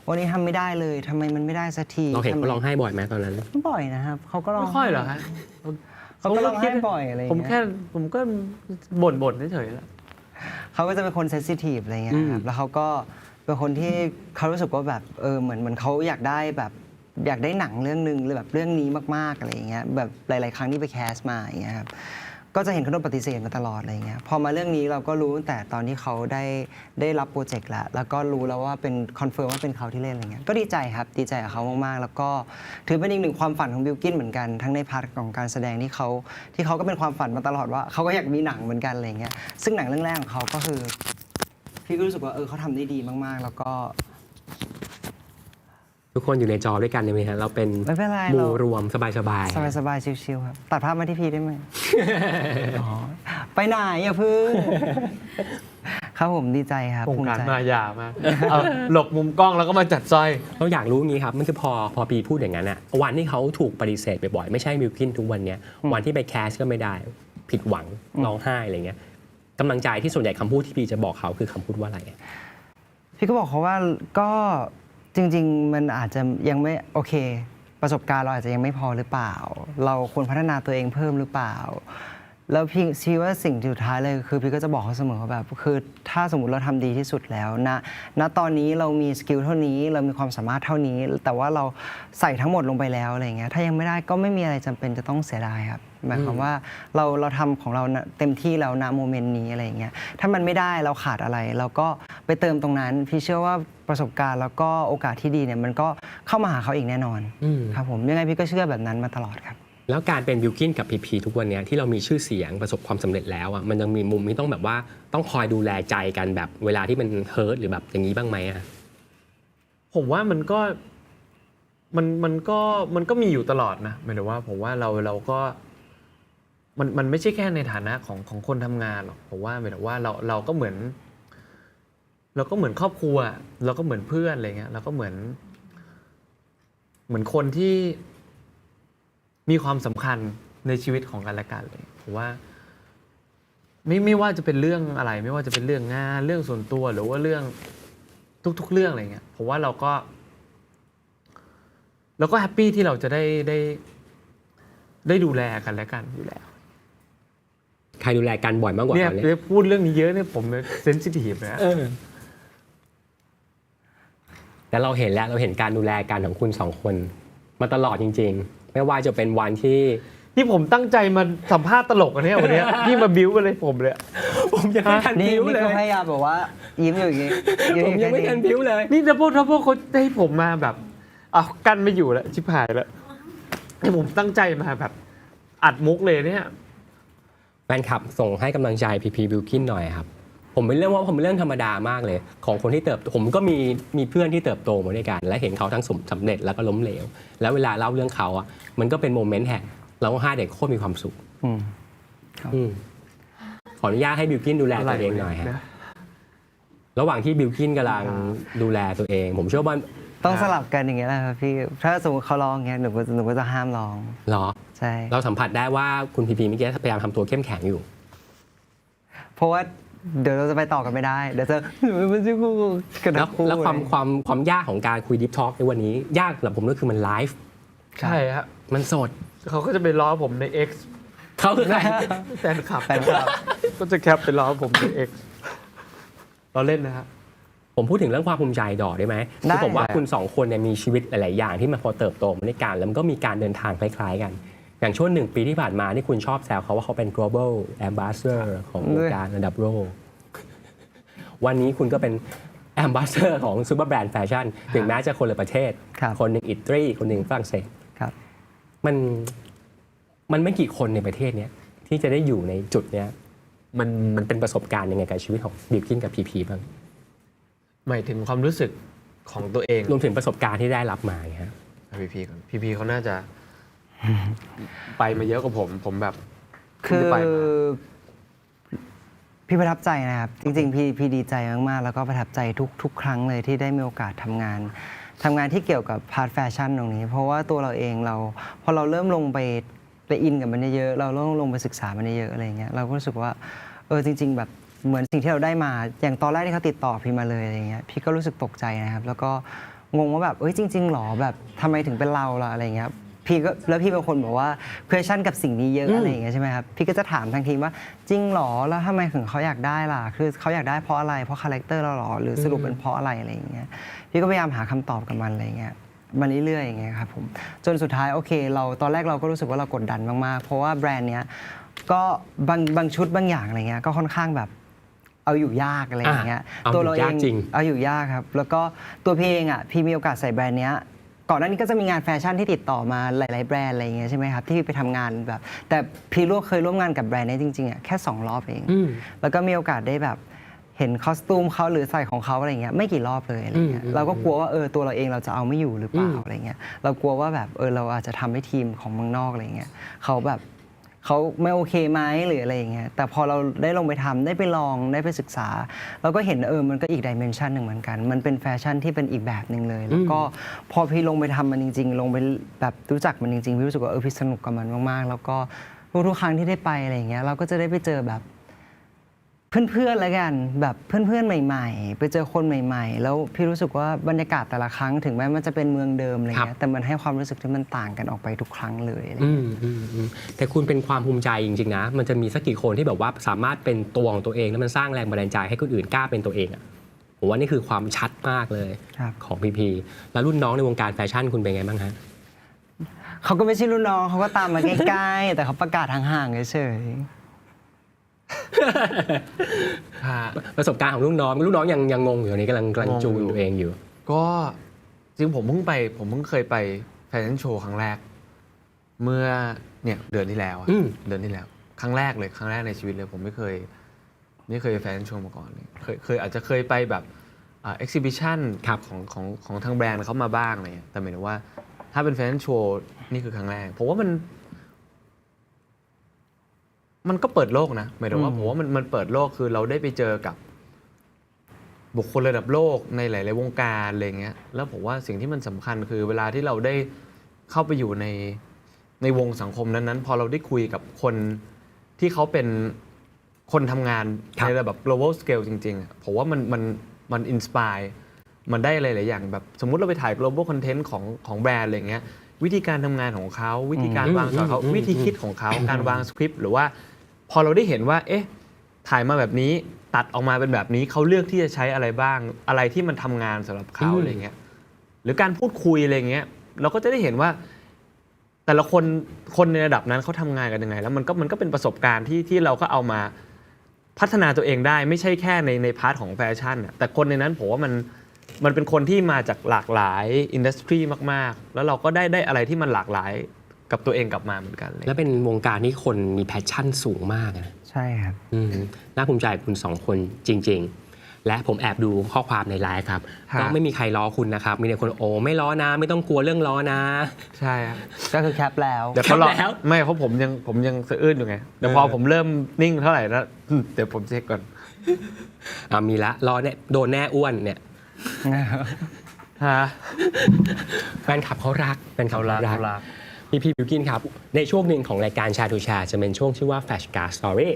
วันนี้ทำไม่ได้เลยทำไมมันไม่ได้สักทีเราเห็นเขาร้องไห้บ่อยไหมตอนนั้นไม่บ่อยนะครับเขาก็ร้องไม่ค่อยเหรอฮะเขาก็ร้องไห้บ่อยอะไรผมก็บ่นเฉยๆแล้วเขาก็จะเป็นคนเซนซิทีฟอะไรเงี้ยครับแล้วเขาก็เป็นคนที่เขารู้สึกว่าแบบเหมือนเขาอยากได้แบบอยากได้หนังเรื่องนึงหรือแบบเรื่องนี้มากๆอะไรเงี้ยแบบหลายๆครั้งที่ไปแคสมาอย่างเงี้ยครับก็จะเห็นเขาโดนปฏิเสธมาตลอดอะไรเงี้ยพอมาเรื่องนี้เราก็รู้ตั้งแต่ตอนที่เขาได้รับโปรเจกต์แล้วก็รู้แล้วว่าเป็นคอนเฟิร์มว่าเป็นเขาที่เล่นอะไรเงี้ยก็ดีใจครับดีใจกับเขามากๆแล้วก็ถือเป็นอีกหนึ่งความฝันของบิลกินเหมือนกันทั้งในพาร์ทของการแสดงที่เขาก็เป็นความฝันมาตลอดว่าเขาก็อยากมีหนังเหมือนกันอะไรเงี้ยซึ่งหนังเรื่องแรกของเขาก็คือพี่ก็รู้สึกว่าเขาทำได้ดีมากๆแล้วก็ทุกคนอยู่ในจอด้วยกันใช่ไหมครับเราเป็นหมู่รวมสบายชิวๆครับตัดภาพมาที่พี่ได้ไหม ไปไหนอย่าพึ่งครับผมดีใจครับภูมิใจมายามากหลบมุมกล้องแล้วก็มาจัดซอยเราอยากรู้งี้ครับมันคือพอปีพูดอย่างนั้นอะวันที่เขาถูกปฏิเสธบ่อยๆไม่ใช่บิลกินทุกวันนี้วันที่ไปแคสก็ไม่ได้พ ผิดหวังร้องไห้อะไรเงี้ยกำลังใจที่ส่วนใหญ่คำพูดที่พี่จะบอกเขาคือคำพูดว่าอะไรพี่ก็บอกเขาว่าก็จริงๆมันอาจจะยังไม่โอเคประสบการณ์เราอาจจะยังไม่พอหรือเปล่าเราควรพัฒนาตัวเองเพิ่มหรือเปล่าแล้วพี่คิดว่าสิ่งสุดท้ายเลยคือพี่ก็จะบอกเขาเสมอว่าแบบคือถ้าสมมติเราทำดีที่สุดแล้วณตอนนี้เรามีสกิลเท่านี้เรามีความสามารถเท่านี้แต่ว่าเราใส่ทั้งหมดลงไปแล้วอะไรเงี้ยถ้ายังไม่ได้ก็ไม่มีอะไรจำเป็นจะต้องเสียดายครับหมายความว่าเราทำของเราเต็มที่แล้วณโมเมนต์นี้อะไรเงี้ยถ้ามันไม่ได้เราขาดอะไรเราก็ไปเติมตรงนั้นพี่เชื่อว่าประสบการณ์แล้วก็โอกาสที่ดีเนี่ยมันก็เข้ามาหาเขาอีกแน่นอนครับผมยังไงพี่ก็เชื่อแบบนั้นมาตลอดครับแล้วการเป็นบิลกินกับพีพีทุกวันนี้ที่เรามีชื่อเสียงประสบความสำเร็จแล้วอ่ะมันยังมีมุมที่ต้องแบบว่าต้องคอยดูแลใจกันแบบเวลาที่มันเฮิร์ตหรือแบบอย่างนี้บ้างไหมอ่ะผมว่ามันก็มีอยู่ตลอดนะหมายถึงว่าผมว่าเราก็มันไม่ใช่แค่ในฐานะของคนทำงานหรอกผมว่าหมายถึงว่าเราก็เหมือนครอบครัวเราก็เหมือนเพื่อนอะไรเงี้ยเราก็เหมือนคนที่มีความสำคัญในชีวิตของกันและกันเลยผมว่าไม่ว่าจะเป็นเรื่องอะไรไม่ว่าจะเป็นเรื่องงานเรื่องส่วนตัวหรือว่าเรื่องทุกๆเรื่องอะไรเงี้ยผมว่าเราก็แฮปปี้ที่เราจะได้ดูแลกันและกันอยู่แล้วใครดูแลกันบ่อยมากกว่าเนี่ยพูดเรื่องนี้เยอะเนี่ยผมเซนซิทีฟนะแต่เราเห็นแล้วเราเห็นการดูแลกันของคุณสองคนมาตลอดจริงๆไม่ว่าจะเป็นวันที่ผมตั้งใจมาสัมภาษณ์ตลกกันเนี่ยวันนี้พี่มาบิ้วกันเลยผมเลยผมยังไม่ทันบิ้วเลยนี่ก็พยายามบอกว่ายิ้มอยู่อย่างนี้ผมยังไม่ทันบิ้วเลยนี่ถ้าพวกเขาให้ผมมาแบบเอากันไม่อยู่แล้วชิบหายแล้วนี่ผมตั้งใจมาแบบอัดมุกเลยเนี่ยแฟนคลับส่งให้กำลังใจพีพีบิลกินหน่อยครับผมเป็นเรื่องธรรมดามากเลยของคนที่เติบผมก็มีเพื่อนที่เติบโตมาด้วยกันและเห็นเขาทั้งสำเร็จแล้วก็ล้มเหลวแล้วเวลาเล่าเรื่องเขาอ่ะมันก็เป็นโมเมนต์แห่งเราให้เด็กโคตรมีความสุขขออนุญาตให้บิลกินดูแลตัวเองหน่อยฮะระหว่างที่บิลกินกำลังดูแลตัวเองผมเชื่อว่าต้องสลับกันอย่างเงี้ยแหละครับพี่ถ้าสมมติเขาร้องเงี้ยหนูก็จะห้ามร้องหรอใช่เราสัมผัสได้ว่าคุณพีพีเมื่อกี้พยายามทำตัวเข้มแข็งอยู่เพราะว่าเดี๋ยวเราจะไปต่อกันไม่ได้เดี๋ยวจะมันจะคู่กันแล้วความยากของการคุยดิฟทอล์กในวันนี้ยากสำหรับผมก็คือมันไลฟ์ใช่ฮะมันสดเขาก็จะไปล้อผมใน X เขาคือใครแฟนคลับก็จะแคปไปล้อผมใน X เราเล่นนะฮะผมพูดถึงเรื่องความภูมิใจดอกได้ไหมคือผมว่าคุณสองคนเนี่ยมีชีวิตหลายๆอย่างที่มันพอเติบโตมาด้วยกันแล้วมันก็มีการเดินทางคล้ายๆกันอย่างช่วง1 ปีที่ผ่านมาที่คุณชอบแซวเขาว่าเขาเป็น global ambassador ของวงการระดับโลกวันนี้คุณก็เป็น ambassador ของซูเปอร์แบรนด์แฟชั่นถึงแม้จะคนละประเทศคนหนึ่งอิตาลีคนหนึ่งฝรั่งเศสมันไม่กี่คนในประเทศนี้ที่จะได้อยู่ในจุดนี้มันเป็นประสบการณ์ยังไงกับชีวิตของบิลกินกับพีพีบ้างหมายถึงความรู้สึกของตัวเองรวมถึงประสบการณ์ที่ได้รับมาครับพีก่อนพีเขาน่าจะไปมาเยอะกว่าผมแบบคือพี่ประทับใจนะครับจริงๆพี่ดีใจมากๆแล้วก็ประทับใจทุกครั้งเลยที่ได้มีโอกาสทำงานที่เกี่ยวกับพาร์ทแฟชั่นตรงนี้เพราะว่าตัวเราเองพอเราเริ่มลงไปอินกับมันเยอะเราเริ่มลงไปศึกษามันเยอะอะไรเงี้ยเราก็รู้สึกว่าจริงๆแบบเหมือนสิ่งที่เราได้มาอย่างตอนแรกที่เขาติดต่อพี่มาเลยอะไรเงี้ยพี่ก็รู้สึกตกใจนะครับแล้วก็งงว่าแบบจริงๆหรอแบบทำไมถึงเป็นเราล่ะอะไรเงี้ยพี่เป็นคนบอกว่าquestionกับสิ่งนี้เยอะอะไรอย่างเงี้ยใช่ไหมครับพี่ก็จะถามทางทีมว่าจริงหรอแล้วทำไมถึงเขาอยากได้ล่ะคือเขาอยากได้เพราะอะไรเพราะคาแรคเตอร์เราหรอหรือสรุปเป็นเพราะอะไรอะไรอย่างเงี้ยพี่ก็พยายามหาคำตอบกับมันอะไรเงี้ยมาเรื่อยๆอย่างเงี้ยครับผมจนสุดท้ายโอเคเราตอนแรกเราก็รู้สึกว่าเรากดดันมากๆเพราะว่าแบรนด์เนี้ยก็บางชุดบางอย่างอะไรเงี้ยก็ค่อนข้างแบบเอาอยู่ยากอะไรอย่างเงี้ยตัวเราเองเอาอยู่ยากครับแล้วก็ตัวพี่เองพี่มีโอกาสใส่แบรนด์เนี้ยก่อนหน้านี้ก็จะมีงานแฟชั่นที่ติดต่อมาหลายๆแบรนด์อะไรอย่างเงี้ยใช่ไหมครับที่ไปทำงานแบบแต่พี่เคยร่วมงานกับแบรนด์นี้จริงๆแค่2 รอบเองแล้วก็มีโอกาสได้แบบเห็นคอสตูมเขาหรือใส่ของเขาอะไรเงี้ยไม่กี่รอบเลยอะไรเงี้ยเราก็กลัวว่าตัวเราเองเราจะเอาไม่อยู่หรือเปล่าอะไรเงี้ยเรากลัวว่าแบบเราอาจจะทำให้ทีมของเมืองนอกอะไรเงี้ยเขาแบบเขาไม่โอเคไหมหรืออะไรอย่างเงี้ยแต่พอเราได้ลงไปทำได้ไปลองได้ไปศึกษาเราก็เห็นมันก็อีกดิเมนชันหนึ่งเหมือนกันมันเป็นแฟชั่นที่เป็นอีกแบบหนึ่งเลยแล้วก็พอพี่ลงไปทำมันจริงๆลงไปแบบรู้จักมันจริงๆพี่รู้สึกว่าพี่สนุกกับมันมากๆแล้วก็ ทุกครั้งที่ได้ไปอะไรอย่างเงี้ยเราก็จะได้ไปเจอแบบเพื่อนๆแล้วกันแบบเพื่อนๆใหม่ๆไปเจอคนใหม่ๆแล้วพี่รู้สึกว่าบรรยากาศแต่ละครั้งถึงแม้มันจะเป็นเมืองเดิมอะไรเงี้ยแต่มันให้ความรู้สึกที่มันต่างกันออกไปทุกครั้งเลยอะไรเงี้ย แต่คุณเป็นความภูมิใจจริงๆนะมันจะมีสักกี่คนที่แบบว่าสามารถเป็นตัวของตัวเองแล้วมันสร้างแรงบันดาลใจให้คนอื่นกล้าเป็นตัวเองอ่ะผมว่านี่คือความชัดมากเลยของพีพีแล้วรุ่นน้องในวงการแฟชั่นคุณเป็นไงบ้างฮะเขาก็ไม่ใช่รุ่นน้องเขาก็ตามมาใกล้ๆแต่เขาประกาศห่างๆเฉย ประสบการณ์ของรุ่นน้องยังงงอยู่ตอนนี้กำลังจูนตัวเองอยู่ก็จริงผมเพิ่งเคยไปแฟชั่นโชว์ครั้งแรกเมื่อเนี่ยเดือนที่แล้วครั้งแรกในชีวิตเลยผมไม่เคยแฟชั่นโชว์มาก่อนเลยอาจจะเคยไปแบบเอ็กซิบิชันของทางแบรนด์เขามาบ้างอะไรเงี้ยแต่หมายถึงว่าถ้าเป็นแฟชั่นโชว์นี่คือครั้งแรกผมว่ามันก็เปิดโลกนะหมายถึงว่าผมว่ามันเปิดโลกคือเราได้ไปเจอกับบุคคลระดับโลกในหลายๆวงการอะไรเงี้ยแล้วผมว่าสิ่งที่มันสำคัญคือเวลาที่เราได้เข้าไปอยู่ในวงสังคมนั้นๆพอเราได้คุยกับคนที่เขาเป็นคนทำงานในระดับ global scale จริงๆผมว่ามัน inspire มันได้อะไรหลายอย่างแบบสมมุติเราไปถ่าย global content ของแบรนด์อะไรเงี้ยวิธีการทำงานของเขาวิธีการวางสอนเขาวิธีคิดของเขาการวางสคริปต์หรือว่าพอเราได้เห็นว่าเอ๊ะถ่ายมาแบบนี้ตัดออกมาเป็นแบบนี้เขาเลือกที่จะใช้อะไรบ้างอะไรที่มันทำงานสำหรับเขาอะไรเงี้ยหรือการพูดคุยอะไรเงี้ยเราก็จะได้เห็นว่าแต่ละคนในระดับนั้นเขาทำงานกันยังไงแล้วมันก็เป็นประสบการณ์ที่เราก็เอามาพัฒนาตัวเองได้ไม่ใช่แค่ในพาร์ทของแฟชั่นแต่คนในนั้นผมว่ามันเป็นคนที่มาจากหลากหลายอินดัสทรีมากๆแล้วเราก็ได้อะไรที่มันหลากหลายกับตัวเองกลับมาเหมือนกันเลยและเป็นวงการที่คนมีแพชชั่นสูงมากนะใช่ครับน่าภูมิใจคุณสองคนจริงๆและผมแอบดูข้อความในไลฟ์ครับก็ไม่มีใครล้อคุณนะครับมีแต่คนโอ้ไม่ล้อนะไม่ต้องกลัวเรื่องล้อนะใช่ครับก็คือแคปแล้วเดี๋ยวเขาล้อไม่เพราะผมยังสะอื้นอยู่ไงแต่พอผมเริ่มนิ่งเท่าไหร่แล้วเดี๋ยวผมเช็คก่อนมีละล้อเนี่ยโดนแน่อ้วนเนี่ยแฟนคลับเขารักพี่บิวกินครับในช่วงหนึ่งของรายการแชร์ทูแชร์จะเป็นช่วงชื่อว่า Flash Card Story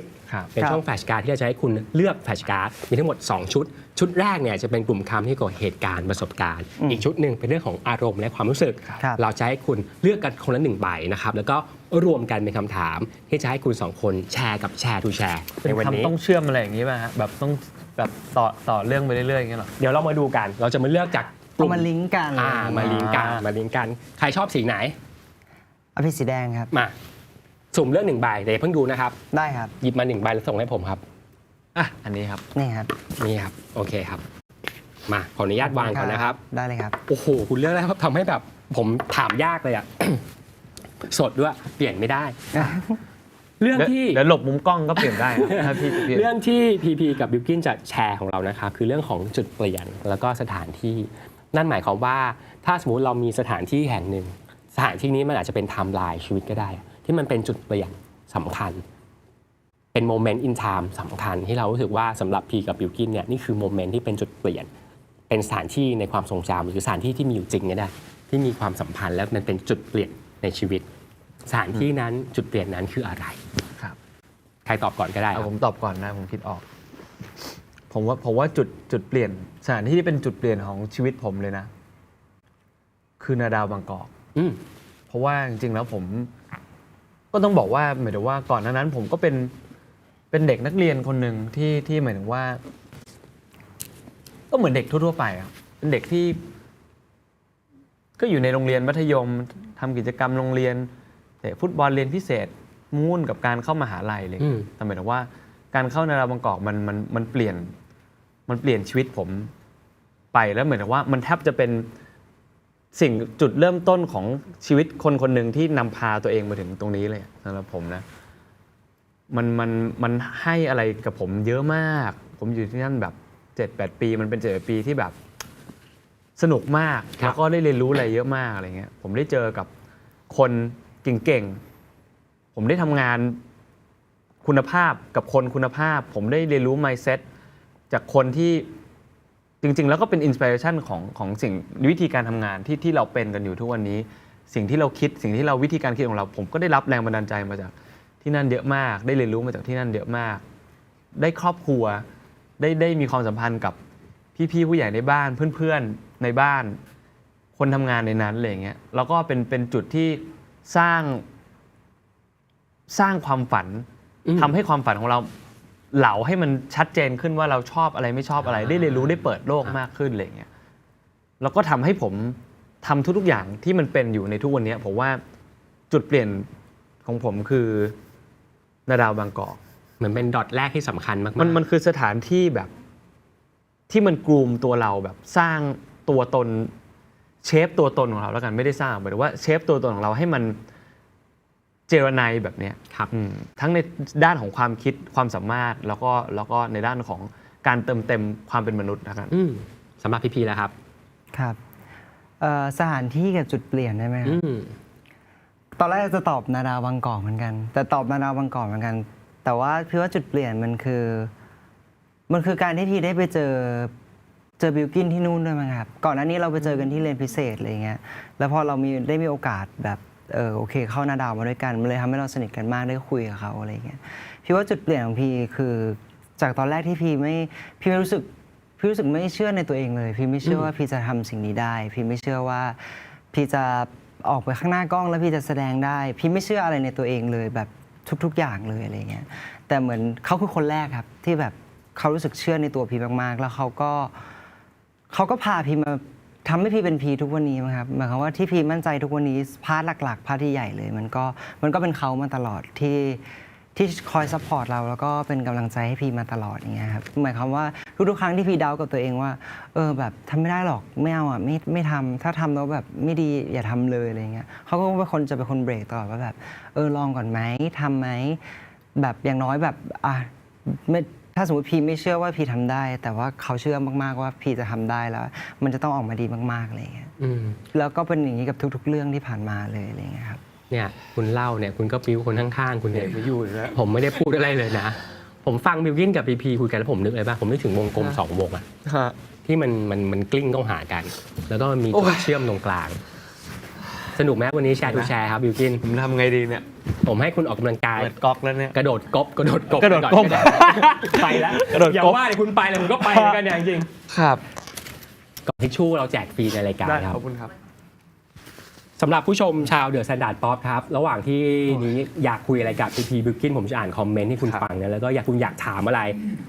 เป็นช่วง Flash Card ที่จะให้คุณเลือก Flash Card มีทั้งหมด2ชุดแรกเนี่ยจะเป็นกลุ่มคำที่เกี่ยวกับเหตุการณ์ประสบการณ์อีกชุดหนึ่งเป็นเรื่องของอารมณ์และความรู้สึกเราจะให้คุณเลือกกันคนละ1ใบนะครับแล้วก็รวมกันเป็นคำถามที่จะให้คุณ2คนแชร์กับแชร์ทูแชร์ในวันนี้ต้องเชื่อมอะไรอย่างนี้ป่ะฮะแบบต้องแบบต่อเรื่องไปเรื่อยๆอย่างเงี้ยหรอเดี๋ยวเรามาดูกันเราจะมาเลือกจากมาลิงก์กันมาลิงก์กันใครชอบสีไหนเอาพี่สีแดงครับมาสุ่มเลือก1ใบเดี๋ยวเพิ่งดูนะครับได้ครับหยิบมา1ใบแล้วส่งให้ผมครับอันนี้ครับนี่ครับโอเคครับมาขออนุญาตวางก่อนนะครับได้เลยครับโอ้โหคุณเลือกแล้วทำให้แบบผมถามยากเลยอ่ะ สดด้วยเปลี่ยนไม่ได้เรื่องที่เดี๋ยวหลบมุมกล้องก็เปลี่ยนได้ถ้าพี่เรื่องที่พีพีกับบิวกินจะแชร์ของเรานะครับคือเรื่องของจุดเปลี่ยนแล้วก็สถานที่นั่นหมายความว่าถ้าสมมติเรามีสถานที่แห่งหนึ่งสถานที่นี้มันอาจจะเป็นไทม์ไลน์ชีวิตก็ได้ที่มันเป็นจุดเปลี่ยนสำคัญเป็นโมเมนต์อินไทม์สำคัญที่เรารู้สึกว่าสำหรับพีกับบิวกินเนี่ยนี่คือโมเมนต์ที่เป็นจุดเปลี่ยนเป็นสถานที่ในความทรงจำหรือสถานที่ที่มีอยู่จริงเนี่ยนะที่มีความสัมพันธ์แล้วมันเป็นจุดเปลี่ยนในชีวิตสถานที่นั้นจุดเปลี่ยนนั้นคืออะไรครับใครตอบก่อนก็ได้ผมตอบก่อนนะผมคิดออกผมว่าจุดเปลี่ยนสถานที่ที่เป็นจุดเปลี่ยนของชีวิตผมเลยนะคือนาดาวบางกอกเพราะว่าจริงๆแล้วผมก็ต้องบอกว่าหมายถึงว่าก่อนหน้านั้นผมก็เป็นเด็กนักเรียนคนหนึ่งที่หมายถึงว่าก็เหมือนเด็กทั่วๆไปอ่ะเป็นเด็กที่ก็อยู่ในโรงเรียนมัธยมทำกิจกรรมโรงเรียนเตะฟุตบอลเรียนพิเศษมุ่นกับการเข้ามหาลัยเลยแต่หมายถึงว่าการเข้านาดาวบางกอกมันเปลี่ยนชีวิตผมไปแล้วเหมือนกับว่ามันแทบจะเป็นสิ่งจุดเริ่มต้นของชีวิตคนหนึ่งที่นำพาตัวเองมาถึงตรงนี้เลยสำหรับผมนะมันให้อะไรกับผมเยอะมากผมอยู่ที่นั่นแบบ 7-8 ปีมันเป็น7-8 ปีที่แบบสนุกมากแล้วก็ได้เรียนรู้อะไรเยอะมากอะไรเงี้ยผมได้เจอกับคนเก่งๆผมได้ทำงานคุณภาพกับคนคุณภาพผมได้เรียนรู้ mindset จากคนที่จริงๆแล้วก็เป็นอินสปิเรชันของสิ่งวิธีการทำงานที่เราเป็นกันอยู่ทุกวันนี้สิ่งที่เราคิดสิ่งที่เราวิธีการคิดของเราผมก็ได้รับแรงบันดาลใจมาจาก ที่นั่นเยอะมากได้เรียนรู้มาจากที่นั่นเยอะมาก ได้ครอบครัวได้มีความสัมพันธ์กับพี่ๆผู้ใหญ่ในบ้านเพื่อนๆในบ้านคนทำงานในนั้นอะไรเงี้ยแล้วก็เป็นจุดที่สร้างความฝันทำให้ความฝันของเราเหลาให้มันชัดเจนขึ้นว่าเราชอบอะไรไม่ชอบอะไรได้เรียนรู้ได้เปิดโลกมากขึ้นอะไรเงี้ยแล้วก็ทำให้ผมทำทุกๆอย่างที่มันเป็นอยู่ในทุกวันนี้ผมว่าจุดเปลี่ยนของผมคือนาดาวบางกอกเหมือนเป็นดอทแรกที่สำคัญมากมันคือสถานที่แบบที่มันกรูมตัวเราแบบสร้างตัวตนเชฟตัวตนของเราแล้วกันไม่ได้สร้างหมายถึงว่าเชฟตัวตนของเราให้มันเจรไนแบบนี้ครับทั้งในด้านของความคิดความสามารถแล้วก็ในด้านของการเติมเต็มความเป็นมนุษย์นะครับสำหรับพี่แล้วครับครับสถานที่กับจุดเปลี่ยนได้ไหมครับตอนแรกจะตอบนาดาวบางกอกเหมือนกันแต่ตอบนาดาวบางกอกเหมือนกันแต่ว่าพี่ว่าจุดเปลี่ยนมันคือการที่พี่ได้ไปเจอบิลกินที่นู่นด้วยมั้งครับก่อนหน้านี้เราไปเจอกันที่เรียนพิเศษอะไรเงี้ยแล้วพอเราได้มีโอกาสแบบโอเคเข้านาดาวมาด้วยกันมันเลยทำให้เราสนิทกันมากได้คุยกับเขาอะไรเงี้ยพี่ว่าจุดเปลี่ยนของพี่คือจากตอนแรกที่พี่ไม่รู้สึกไม่เชื่อในตัวเองเลยพี่ไม่เชื่อว่าพี่จะทำสิ่งนี้ได้พี่ไม่เชื่อว่าพี่จะออกไปข้างหน้ากล้องแล้วพี่จะแสดงได้พี่ไม่เชื่ออะไรในตัวเองเลยแบบทุกๆอย่างเลยอะไรเงี้ยแต่เหมือนเขาคือคนแรกครับที่แบบเขารู้สึกเชื่อในตัวพี่มากๆแล้วเขาก็พาพี่มาทำให้พี่เป็นพีทุกวันนี้ครับหมายความว่าที่พี่มั่นใจทุกวันนี้พาร์ทหลักๆพาร์ทที่ใหญ่เลยมันก็เป็นเขามาตลอดที่คอยซัพพอร์ตเราแล้วก็เป็นกำลังใจให้พี่มาตลอดอย่างเงี้ยครับหมายความว่าทุกๆครั้งที่พี่เดากับตัวเองว่าแบบทำไม่ได้หรอกไม่เอาอ่ะไม่ทำถ้าทำแล้วแบบไม่ดีอย่าทำเลยอะไรเงี้ยเขาก็เป็นคนเบรกตลอดว่าแบบลองก่อนไหมทำไหมแบบอย่างน้อยแบบไม่ถ้าสมมติพี่ไม่เชื่อว่าพี่ทำได้แต่ว่าเขาเชื่อมากๆว่าพี่จะทำได้แล้วมันจะต้องออกมาดีมากๆอะไรเงี้ยแล้วก็เป็นอย่างนี้กับทุกๆเรื่องที่ผ่านมาเลยอะไรเงี้ยครับเนี่ยคุณเล่าเนี่ยคุณก็ปิ้วคนข้างๆคุณเนี่ยไม่อยู่แล้วผมไม่ได้พูดอะไรเลยนะผมฟังบิลกินกับพีพีคุยกันแล้วผมนึกอะไรบ้างผมนึกถึงวงกลม2วงอะที่มันกลิ้งเข้าหากันแล้วก็มีจุดเชื่อมตรงกลางสนุกไหมวันนี้แชร์ทูแชร์ครับบิลกินผมทำไงดีเนี่ยผมให้คุณออกกำลังกายเปิดก๊อกแล้วเนี่ยกระโดดก๊อบไปแล้วอย่าว่าเลยคุณไปเลยผมก็ไปเหมือนกันอย่างจริงครับก่อนทิชชู่เราแจกฟรีในรายการครับขอบคุณครับสำหรับผู้ชมชาวเดอะสแตนดาร์ดป๊อปครับระหว่างที่นี้อยากคุยอะไรกับพีพีบิลกินผมจะอ่านคอมเมนต์ให้คุณฟังนะแล้วก็คุณอยากถามอะไร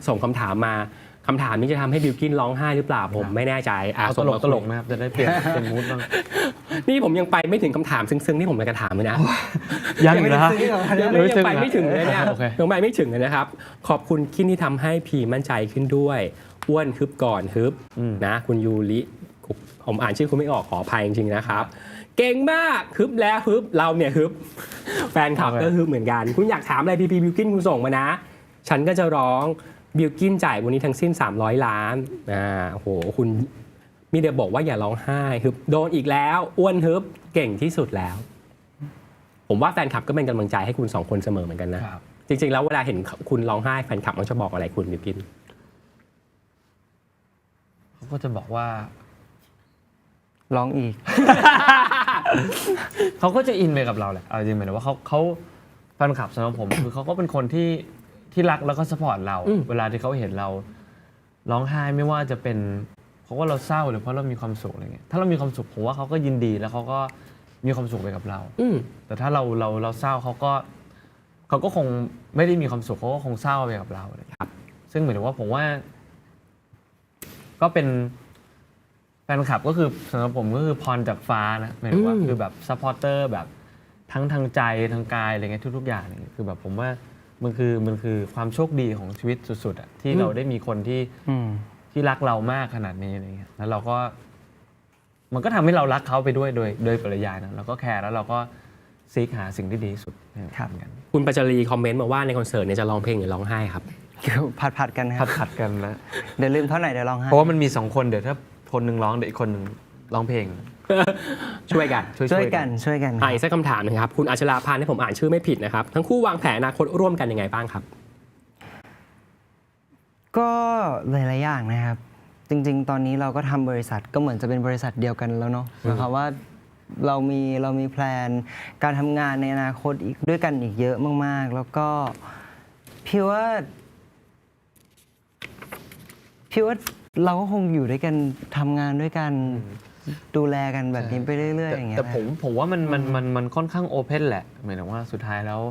ส่งคำถามมาคำถามนี้จะทำให้บิลกินร้องไห้หรือเปล่าผมไม่แน่ใจตลกนะครับจะได้เปลี่ยนมูดบ้างนี่ผมยังไปไม่ถึงคำถามซึ้งๆที่ผมจะถามเลยนะยังนะยังไปไม่ถึงเลยเนี่ยยังไปไม่ถึงเลยนะครับขอบคุณคินที่ทำให้พีมั่นใจขึ้นด้วยอ้วนฮึบก่อนฮึบนะคุณยูริผมอ่านชื่อคุณไม่ออกขออภัยจริงๆนะครับเก่งมากฮึบแล้วฮึบเราเนี่ยฮึบแฟนคลับก็ฮึบเหมือนกันคุณอยากถามอะไรพีพีบิลกินคุณส่งมานะฉันก็จะร้องบิลกินจ่ายวันนี้ทั้งสิ้น300 ล้านโอ้โหคุณมีเดียบอกว่าอย่าร้องไห้ฮึบโดนอีกแล้วอ้วนฮึบเก่งที่สุดแล้วผมว่าแฟนคลับก็เป็นกำลังใจให้คุณ2คนเสมอเหมือนกันนะจริงๆแล้วเวลาเห็นคุณร้องไห้แฟนคลับมันจะบอกอะไรคุณบิลกินเขาก็จะบอกว่าร้องอีก เขาก็จะอินไปกับเราแหละเอาจริงๆหมายถึงว่าเขาแฟนคลับสำหรับผมคือเขาก็เป็นคนที่รักแล้วก็สปอร์ตเราเวลาที่เขาเห็นเราร้องไห้ไม่ว่าจะเป็นเพราะว่าเราเศร้าหรือเพราะเรามีความสุขอะไรเงี้ยถ้าเรามีความสุขผมว่าเขาก็ยินดีแล้วเขาก็มีความสุขไปกับเราแต่ถ้าเราเศร้าเขาก็คงไม่ได้มีความสุขเขาก็คงเศร้าไปกับเราเลยครับซึ่งหมายถึงว่าผมว่าก็เป็นแฟนคลับก็คือสำหรับผมก็คือพรจากฟ้านะหมายถึงว่าคือแบบซัพพอร์เตอร์แบบทั้งทางใจทางกายอะไรเงี้ยทุกๆอย่างเนี่ยคือแบบผมว่ามันคือความโชคดีของชีวิตสุดๆอ่ะที่เราได้มีคนที่รักเรามากขนาดนี้อะไรเงี้ยแล้วเราก็มันก็ทำให้เรารักเขาไปด้วยโดยปริยายนะเราก็แคร์แล้วเราก็ซีกหาสิ่งที่ดีที่สุดครับคุณปัจจารีคอมเมนต์มาว่าในคอนเสิร์ตเนี่ยจะร้องเพลงหรือร้องไห้ครับผัดกันครับผัดกันแล้วเดี๋ยวลืมเท่าไหร่เดี๋ยวร้องไห้เพราะว่ามันมี2คนเดี๋ยวถ้าคนนึงร้องเดี๋ยวอีกคนนึงร้องเพลงช่วยกันอีกสักคำถามนึงครับคุณอัชราพานให้ผมอ่านชื่อไม่ผิดนะครับทั้งคู่วางแผนอนาคตร่วมกันยังไงบ้างครับก็หลายๆอย่างนะครับจริงๆตอนนี้เราก็ทำบริษัทก็เหมือนจะเป็นบริษัทเดียวกันแล้วเนาะหมายความว่า เรามีแพลนการทำงานในอนาคตอีกด้วยกันอีกเยอะมากๆ แล้วก็พี่ว่าเราก็คงอยู่ด้วยกันทำงานด้วยกันดูแลกันแบบนี้ไปเรื่อยๆอย่างเงี้ย แต่ผมว่ามันค่อนข้างโอเพนแหละหมายถึงว่าสุดท้ายแล้ว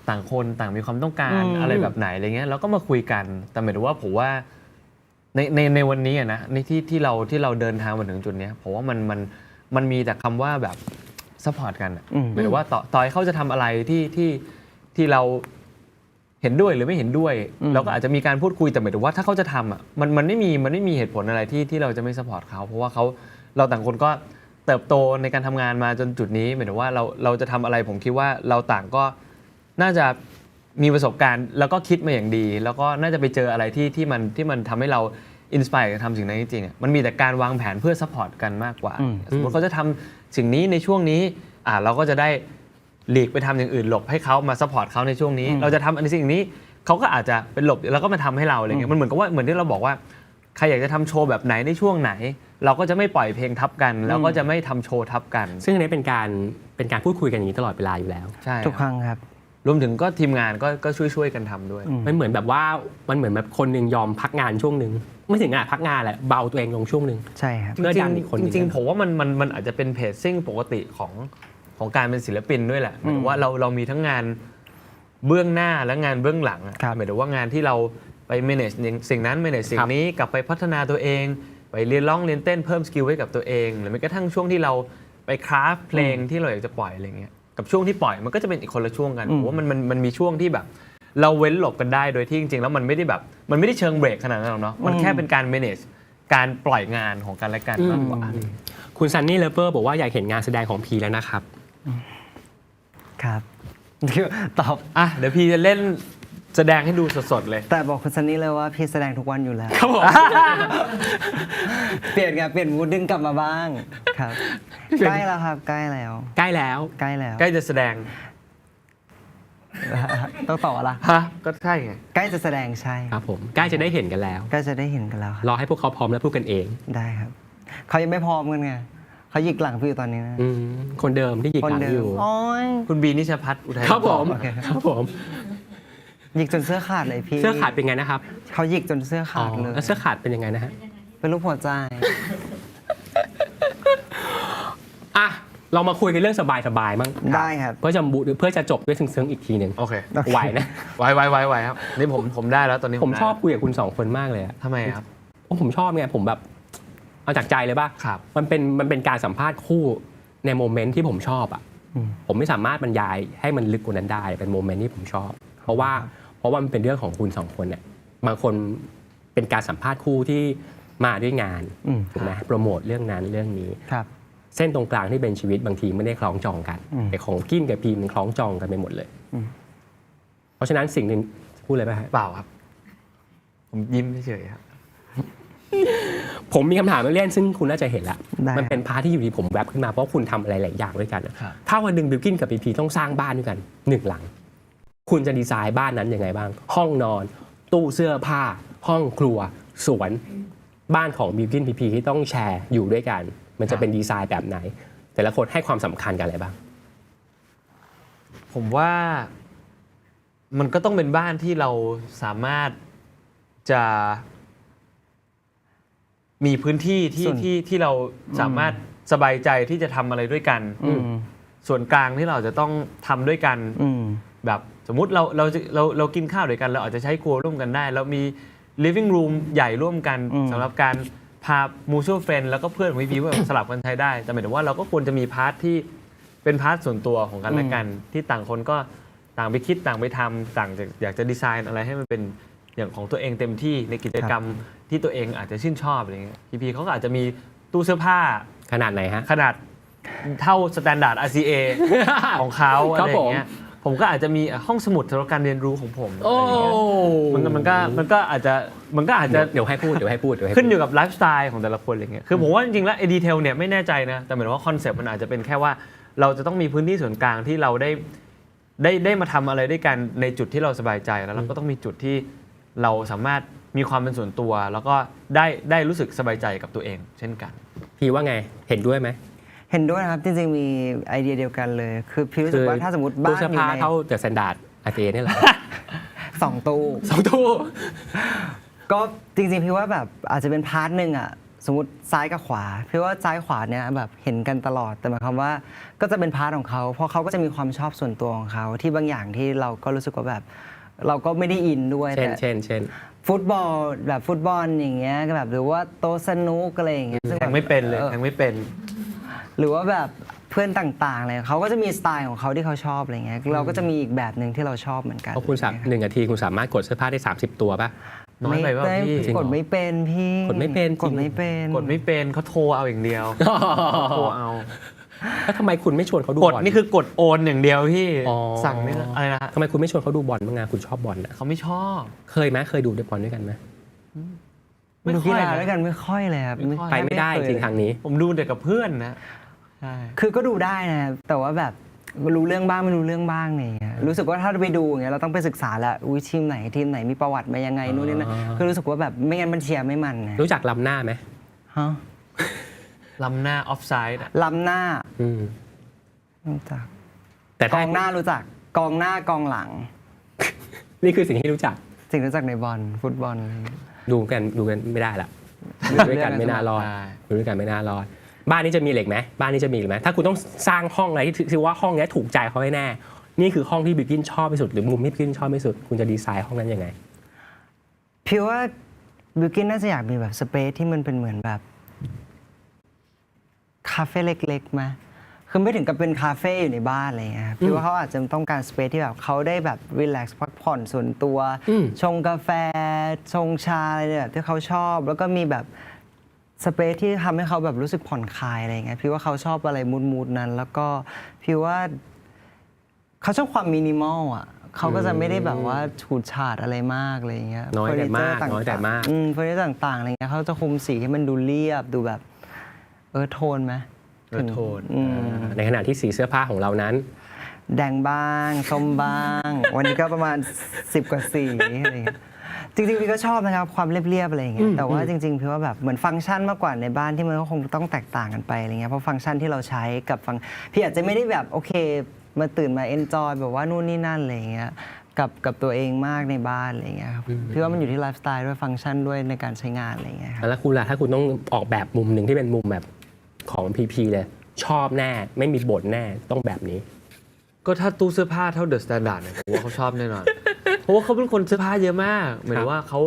ต่างคนต่างมีความต้องการอะไรแบบไหนอะไรเงี้ยแล้วก็มาคุยกันแต่หมายถึงว่าผมว่าในวันนี้นะในที่เราเดินทางมาถึงจุดนี้ผมว่ามันมีแต่คำว่าแบบซัพพอร์ตกันหมายถึงว่าต่อให้เขาจะทำอะไรที่เราเห็นด้วยหรือไม่เห็นด้วยเราก็อาจจะมีการพูดคุยแต่หมายถึงว่าถ้าเขาจะทำมันไม่มีเหตุผลอะไรที่เราจะไม่ซัพพอร์ตเขาเพราะว่าเราต่างคนก็เติบโตในการทำงานมาจนจุดนี้หมายถึงว่าเราจะทำอะไรผมคิดว่าเราต่างก็น่าจะมีประสบการณ์แล้วก็คิดมาอย่างดี แล้วก็น่าจะไปเจออะไรที่มันทำให้เราอินสไปร์ทำสิ่งนั้นจริงๆมันมีแต่การวางแผนเพื่อซัพพอร์ตกันมากกว่าสมมติเขาจะทำสิ่งนี้ในช่วงนี้เราก็จะได้หลีกไปทำอย่างอื่นหลบให้เขามาซัพพอร์ตเขาในช่วงนี้เราจะทำอันสิ่งนี้เขาก็อาจจะเป็นหลบแล้วก็มาทำให้เราอะไรเงี้ยมันเหมือนกับว่าเหมือนที่เราบอกว่าใครอยากจะทำโชว์แบบไหนในช่วงไหน เราก็จะไม่ปล่อยเพลงทับกันแล้วก็จะไม่ทำโชว์ทับกันซึ่งอันนี้เป็นการพูดคุยกันอย่างนี้ตลอดเวลาอยู่แล้วใช่ทุกครั้งครับรวมถึงก็ทีมงานก็ช่วยกันทำด้วยมันเหมือนแบบว่ามันเหมือนแบบคนนึงยอมพักงานช่วงนึงไม่ถึงพักงานแหละเบาตัวเองลงช่วงนึงใช่ครับเพื่อดันอีกคนจริงๆผมว่ามันอาจจะเป็นเพจซิ่งปกติของการเป็นศิลปินด้วยแหละหมายถึงว่าเรามีทั้งงานเบื้องหน้าและงานเบื้องหลังหมายถึงว่างานที่เราไป manage สิ่งนั้น manage สิ่งนี้กลับไปพัฒนาตัวเองไปเรียนร้องเรียนเต้นเพิ่มสกิลให้กับตัวเองหรือแม้กระทั่งช่วงที่เราไปคราฟเพลงที่เราอยากจะปล่อยอะไรเงี้ยกับช่วงที่ปล่อยมันก็จะเป็นอีกคนละช่วงกันผมว่ามันมีช่วงที่แบบเราเว้นหลบกันได้โดยที่จริงๆแล้วมันไม่ได้เชิงเบรกขนาดนั้นหรอกเนาะมันแค่เป็นการ manage การปล่อยงานของกันและกันมากกว่าคุณซันนี่เลเวอร์บอกว่าอยากเห็นงานแสดงของพีแล้วนะครับครับตอบเดี๋ยวพี่จะเล่นแสดงให้ดูสดๆเลยแต่บอกคุณซันนี่เลยว่าพี่แสดงทุกวันอยู่แล้วครับผมเปลี่ยนมูดดึงกลับมาบ้างครับใกล้แล้วครับใกล้แล้วใกล้จะแสดงต้องตอบอะไรก็ใช่ไงใกล้จะแสดงใช่ครับผมใกล้จะได้เห็นกันแล้วใกล้จะได้เห็นกันแล้วรอให้พวกเขาพร้อมแล้วพูดกันเองได้ครับเขายังไม่พร้อมกันไงเขาหยิกหลังพี่อยู่ตอนนี้นะคนเดิมที่หยิกหลังอยู่คุณบีนิชพัฒน์อุทัยครับผมหยิกจนเสื้อขาดเลยพี่เสื้อขาดเป็นไงนะครับเขาหยิกจนเสื้อขาดเลยแล้วเสื้อขาดเป็นยังไงนะฮะเป็นรูปหัวใจเรามาคุยกันเรื่องสบายๆมั้งได้ครับเพื่อจะจบด้วยซึ้งๆอีกทีหนึ่งโอเคไหวนะไหวครับนี่ผมได้แล้วตอนนี้ผมชอบคุยกับคุณ2คนมากเลยทำไมครับผมชอบไงผมแบบเอาจากใจเลยป่ะมันเป็นการสัมภาษณ์คู่ในโมเมนต์ที่ผมชอบผมไม่สามารถบรรยายให้มันลึกกว่านั้นได้เป็นโมเมนต์ที่ผมชอบเพราะว่ามันเป็นเรื่องของคุณ2คนเนี่ยบางคนเป็นการสัมภาษณ์คู่ที่มาด้วยงานถูกไหมโปรโมทเรื่องนั้นเรื่องนี้เส้นตรงกลางที่เป็นชีวิตบางทีไม่ได้คล้องจองกันแต่ของกินกับพีมันคล้องจองกันไปหมดเลยเพราะฉะนั้นสิ่งหนึ่งพูดอะไรไหมครับเปล่าครับผมยิ้มเฉยๆครับผมมีคำถามเล่นซึ่งคุณน่าจะเห็นแล้วมันเป็นพาร์ทที่อยู่ดีผมแวบขึ้นมาเพราะคุณทำอะไรหลายอย่างด้วยกันถ้าวันหนึ่งบิลกิ้นกับพีต้องสร้างบ้านด้วยกัน1 หลังคุณจะดีไซน์บ้านนั้นยังไงบ้างห้องนอนตู้เสื้อผ้าห้องครัวสวนบ้านของบิลกิ้นพีที่ต้องแชร์อยู่ด้วยกันมันจะเป็นดีไซน์แบบไหนแต่ละคนให้ความสำคัญกับอะไรบ้างผมว่ามันก็ต้องเป็นบ้านที่เราสามารถจะมีพื้นที่ที่เราสามารถสบายใจที่จะทำอะไรด้วยกันส่วนกลางที่เราจะต้องทำด้วยกันแบบสมมุติเรากินข้าวด้วยกันเราอาจจะใช้ครัวร่วมกันได้เรามี living room ใหญ่ร่วมกันสำหรับการพา mutual friend แล้วก็เพื่อนของพี่แบบสลับกันใช้ได้แต่หมายถึงว่าเราก็ควรจะมีพาร์ทที่เป็นพาร์ทส่วนตัวของกันและกันที่ต่างคนก็ต่างไปคิดต่างไปทำต่างอยากจะดีไซน์อะไรให้มันเป็นอย่างของตัวเองเต็มที่ในกิจกรรมที่ตัวเองอาจจะชื่นชอบอะไรเงี้ยพี่เขาก็อาจจะมีตู้เสื้อผ้าขนาดไหนฮะขนาดเท่าสแตนดาร์ด RCA ของเขาอะไรอย่างเงี้ยผมก็อาจจะมีห้องสมุดสำหรับการเรียนรู้ของผมมันก็อาจจะเดี๋ยวให้พูดขึ้นอยู่กับไลฟ์สไตล์ของแต่ละคนอะไรเงี้ยคือผมว่าจริงๆแล้วไอ้ดีเทลเนี่ยไม่แน่ใจนะแต่หมายถึงว่าคอนเซ็ปต์มันอาจจะเป็นแค่ว่าเราจะต้องมีพื้นที่ส่วนกลางที่เราได้มาทำอะไรด้วยกันในจุดที่เราสบายใจแล้วเราก็ต้องมีจุดที่เราสามารถมีความเป็นส่วนตัวแล้วก็ได้รู้สึกสบายใจกับตัวเองเช่นกันพี่ว่าไงเห็นด้วยไหม เห็นด้วยนะครับจริงๆมีไอเดียเดียวกันเลย คือพี่รู้สึกว่าถ้าสมมติบ้าน เสื้อ อยู่ ผ้า ใน เท่าเดอะสแตนดาร์ดอาเจนี่แหละ 2 ตู้ 2 ตู้ ก็จริงๆพี่ว่าแบบอาจจะเป็นพาร์ทหนึ่งอะสมมติซ้ายกับขวาพี่ว่าซ้ายขวาเนี่ยแบบเห็นกันตลอดแต่หมายความว่าก็จะเป็นพาร์ทของเขาเพราะเขาก็จะมีความชอบส่วนตัวของเขาที่บางอย่างที่เราก็รู้สึกว่าแบบเราก็ไม่ได้อินด้วย เช่น แต่ เช่น ฟุตบอลแบบฟุตบอลอย่างเงี้ยก็แบบหรือว่าโต๊ะสนุกอะไรอย่างเงี้ยซึ่ง แทงไม่เป็นเลยแทงไม่เป็น หรือว่าแบบเพื่อนต่างๆเลยเขาก็จะมีสไตล์ของเขาที่เขาชอบอะไรเงี้ยเราก็จะมีอีกแบบหนึ่งที่เราชอบเหมือนกัน เพราะคุณ1 นาทีคุณสามารถกดเสื้อผ้าได้ 30 ตัวป่ะ น้อยไปเปล่าพี่ จริงเหรอ กดไม่เป็นพี่ กดไม่เป็น กดไม่เป็น กดไม่เป็นเขาโทรเอาอย่างเดียวโทรเอา แล้วทำไมคุณไม่ชวนเขาดู กด บอล นี่คือกดโอนอย่างเดียวพี่ อ๋อ สั่งนี่อะไรนะ ทำไมคุณไม่ชวนเขาดูบอลบ้างไงคุณชอบบอลอ่ะ เขาไม่ชอบ เคยไหมเคยดูบอลด้วยกันไหม ดูกีฬาด้วยกันไม่ค่อยเลยครับ ไม่ค่อย ไปไม่ได้จริงทางนี้ ผมดูแต่กับเพื่อนนะใช่ คือก็ดูได้นะแต่ว่าแบบรู้เรื่องบ้างไม่รู้เรื่องบ้างเนี่ยรู้สึกว่าถ้าไปดูอย่างเงี้ยเราต้องไปศึกษาแล้วอุ้ยทีมไหนมีประวัติมายังไงนู่นนี่นั่นคือรู้สึกว่าแบบไม่งั้นมันเชียร์ไม่มันนะ รู้จักลำหน้าไหม ฮะ ลำหน้าออฟไซด์ ล้ำหน้า อืม รู้จัก แต่ ก ถ้า องหน้ารู้จักกองหน้ากองหลัง นี่คือสิ่งที่รู้จัก สิ่งรู้จักในบอลฟุตบอลอะไรอย่างเงี้ย ดูกันไม่ได้ละดูด้วยกันไม่น่ารอดดูด้วยกันไม่น่ารอดบ้านนี้จะมีเหล็กไหมบ้านนี้จะมีเหล็กไหมถ้าคุณต้องสร้างห้องอะไรที่ถือว่าห้องนี้ถูกใจเขาแน่ๆนี่คือห้องที่บิวกินชอบที่สุดหรือมุมที่บิวกินชอบที่สุดคุณจะดีไซน์ห้องนั้นยังไง พี่ว่าบิวกินน่าจะอยากมีแบบสเปซที่มันเป็นเหมือนแบบคาเฟ่เล็กๆไหมคือไม่ถึงกับเป็นคาเฟ่อยู่ในบ้านอะไรเงี้ยครับพี่ว่าเขาอาจจะต้องการสเปซที่แบบเขาได้แบบรีแลกซ์พักผ่อนส่วนตัว ชงกาแฟชงชาอะไรแบบที่เขาชอบแล้วก็มีแบบสเปซที่ทำให้เขาแบบรู้สึกผ่อนคลายอะไรเงี้ยพี่ว่าเขาชอบอะไรมูดนั้น แล้วก็พี่ว่าเขาชอบความมินิมอลอ่ะเขาก็จะไม่ได้แบบว่าฉูดฉาดอะไรมากอะไรเงี้ย น้อยแต่มาก เฟอร์นิเจอร์ น้อยแต่มาก เฟอร์นิเจอร์ต่างๆอะไรเงี้ยเขาจะคุมสีให้มันดูเรียบดูแบบโทนไหม โทน ในขณะที่สีเสื้อผ้าของเรานั้น แดงบ้างส้มบ้าง วันนี้ก็ประมาณ 10 กว่าสีอะไรเงี้ยจริงๆพี่ก็ชอบนะครับความเรียบๆอะไรอย่างเงี้ยแต่ว่าจริงๆพี่ว่าแบบเหมือนฟังก์ชันมากกว่าในบ้านที่มันก็คงต้องแตกต่างกันไปอะไรเงี้ยเพราะฟังก์ชันที่เราใช้กับพี่อาจจะไม่ได้แบบโอเคมาตื่นมาเอนจอยแบบว่านู่นนี่นั่นอะไรเงี้ยกับตัวเองมากในบ้านอะไรเงี้ยครับพี่ว่ามันอยู่ที่ไลฟ์สไตล์ด้วยฟังก์ชันด้วยในการใช้งานอะไรเงี้ยครับ แล้วคุณล่ะถ้าคุณต้องออกแบบมุมหนึ่งที่เป็นมุมแบบของพีเลยชอบแน่ไม่มีบ่นแน่ต้องแบบนี้ ก็ถ้าตู้เสื้อผ้าเท่าเดอะสแตนดาร์ดเนี่ยผมว่าเขาชอบแน่นอน เพราะว่าเขาเป็นคนเสื้อผ้าเยอะมากหมายถึงว่าเขา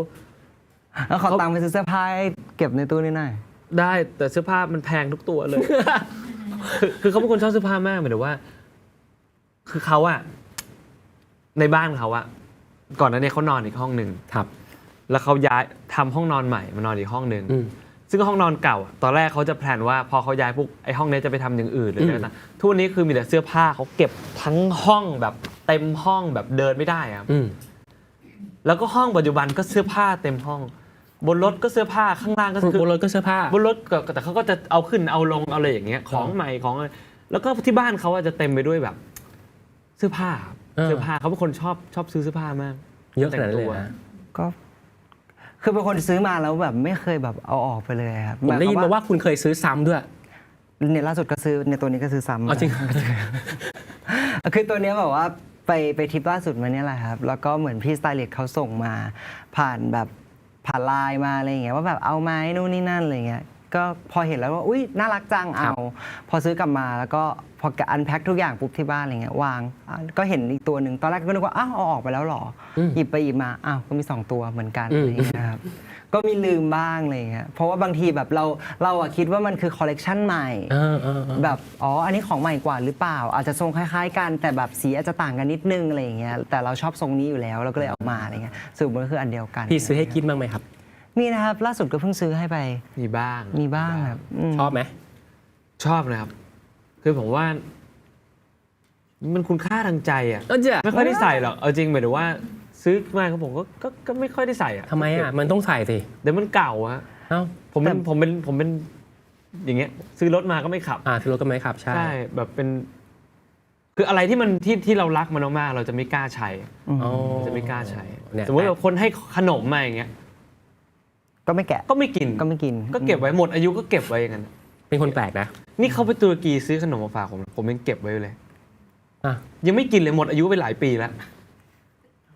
แล้วขอตังค์ไปซื้อเสื้อผ้าให้เก็บในตู้นี่หน่อย ได้แต่เสื้อผ้ามันแพงทุกตัวเลย คือเขาเป็นคนชอบเสื้อผ้ามากหมายถึงว่า คือเขาอะในบ้านเขาอะก่อนหน้านี้เขานอนอีกห้องหนึ่ง ครับ แล้วเขาย้ายทำห้องนอนใหม่มานอนอีกห้องหนึ่ง อืม ซึ่งห้องนอนเก่าอะตอนแรกเขาจะแพลนว่าพอเขาย้ายปุ๊บไอ้ห้องนี้จะไปทำอย่างอื่นเลยนะทุกวันนี้คือมีแต่เสื้อผ้าเขาเก็บทั้งห้องแบบเต็มห้องแบบเดินไม่ได้อะ อืม แล้วก็ห้องปัจจุบันก็เสื้อผ้าเต็มห้อง บนรถก็เสื้อผ้าข้างล่างก็ บนรถก็เสื้อผ้า บนรถก็แต่เขาก็จะเอาขึ้นเอาลงเอาอะไรอย่างเงี้ยของใหม่ของอะไรแล้วก็ที่บ้านเขาอะจะเต็มไปด้วยแบบ เสื้อผ้าครับ เออ เสื้อผ้าเขาเป็นคนชอบซื้อเสื้อผ้ามาก เยอะขนาดนั้นเลยนะ ก็คือเป็นคนซื้อมาแล้วแบบไม่เคยแบบเอาออกไปเลยครับ ผมได้ยินมาว่าคุณเคยซื้อซ้ำด้วย เนี่ยล่าสุดก็ซื้อในตัวนี้ก็ซื้อซ้ำ อ๋อจริง คือตัวเนี้ยแบบว่าไปทริปล่าสุดมาเนี่ยแหละครับแล้วก็เหมือนพี่สไตลิสต์เขาส่งมาผ่านไลน์มาอะไรอย่างเงี้ยว่าแบบเอาไหมนู่นนี่นั่นอะไรเงี้ยก็พอเห็นแล้วว่าอุ้ยน่ารักจังเอา พอซื้อกลับมาแล้วก็พออันแพ็คทุกอย่างปุ๊บที่บ้านอะไรเงี้ยวางก็เห็นอีกตัวหนึ่งตอนแรกก็นึกว่าอ้าวเอาออกไปแล้วหรอหยิบไปหยิบมาอ้าวก็มี2ตัวเหมือนกันอะไรเงี้ยครับก็มีลืมบ้างอะไรเงี้ยเพราะว่าบางทีแบบเราอะคิดว่ามันคือคอลเลกชันใหม่แบบอันนี้ของใหม่กว่าหรือเปล่าอาจจะทรงคล้ายๆกันแต่แบบสีอาจจะต่างกันนิดนึงอะไรอย่างเงี้ยแต่เราชอบทรงนี้อยู่แล้วเราก็เลยเอามาอะไรเงี้ยสรุปมันก็คืออันเดียวกัน พี่ซื้อให้กินบ้างไหมครับ มีนะครับล่าสุดก็เพิ่งซื้อให้ไป มีบ้าง มีบ้างครับ ชอบไหม ชอบนะครับ คือผมว่า มันคุณค่าทางใจอ่ะ เออจ้ะ ไม่ค่อยได้ใส่หรอกเอาจริงหมายถึงว่า ซื้อมาครับผมก็ไม่ค่อยได้ใส่อ่ะ ทำไมอ่ะมันต้องใส่สิ เดี๋ยวมันเก่าฮะ เอ้า ผมเป็นอย่างเงี้ย ซื้อรถมาก็ไม่ขับ ซื้อรถกันไหมครับใช่ ใช่แบบเป็น คืออะไรที่มันที่เรารักมันมากๆเราจะไม่กล้าใช้ อ๋อ จะไม่กล้าใช้ เนี่ย สมมติว่าคนให้ขนมมาอย่างเงี้ย ก็ไม่แกะ ก็ไม่กิน ก็ไม่กิน ก็เก็บไว้หมดอายุก็เก็บไว้อย่างนั้น เป็นคนแปลกนะ นี่เขาไปตุรกีซื้อขนมมาฝากผมยังเก็บไว้เลย อ่ะ ยังไม่กินเลยหมดอายุไปหลายปีแล้ว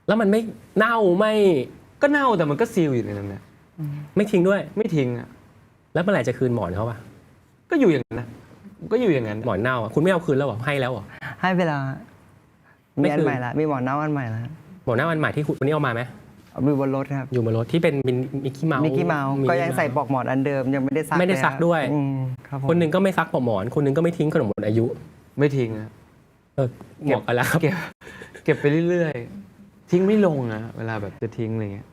แล้วมันไม่เน่าไม่ ก็เน่าแต่มันก็ซีลอยู่ในนั้นนะ ไม่ทิ้งด้วย ไม่ทิ้งอ่ะ แล้วเมื่อไหร่จะคืนหมอนเขาปะ ก็อยู่อย่างนั้นนะก็อยู่อย่างนั้น หมอนเน่าอะคุณไม่เอาคืนแล้วเหรอให้แล้วเหรอ ให้ไปแล้วฮะ ไม่ มีอั คื น อ ใหม่ละมีหมอนเน่าอันใหม่ละ หมอนเน่าอันใหม่ที่คุณวันนี้เอามาไหม เอามีบนรถครับ อยู่บนรถที่เป็นมิกกี้เมาส์ มิกกี้เมาส์ก็ยังใส่ปลอกหมอนอันเดิมยังไม่ได้ซัก ไม่ได้ซักด้วย อืมครับผม คนหนึ่งก็ไม่ซักปลอกหมอน คนหนึ่งก็ไม่ทิ้งขนมหมดอายุ ไม่ทิ้งอะ เหมาะกันแล้วครับ เก็บไปเรื่อยๆทิ้งไม่ลงอะเวลาแบบจะทิ้งอะไรเงี้ย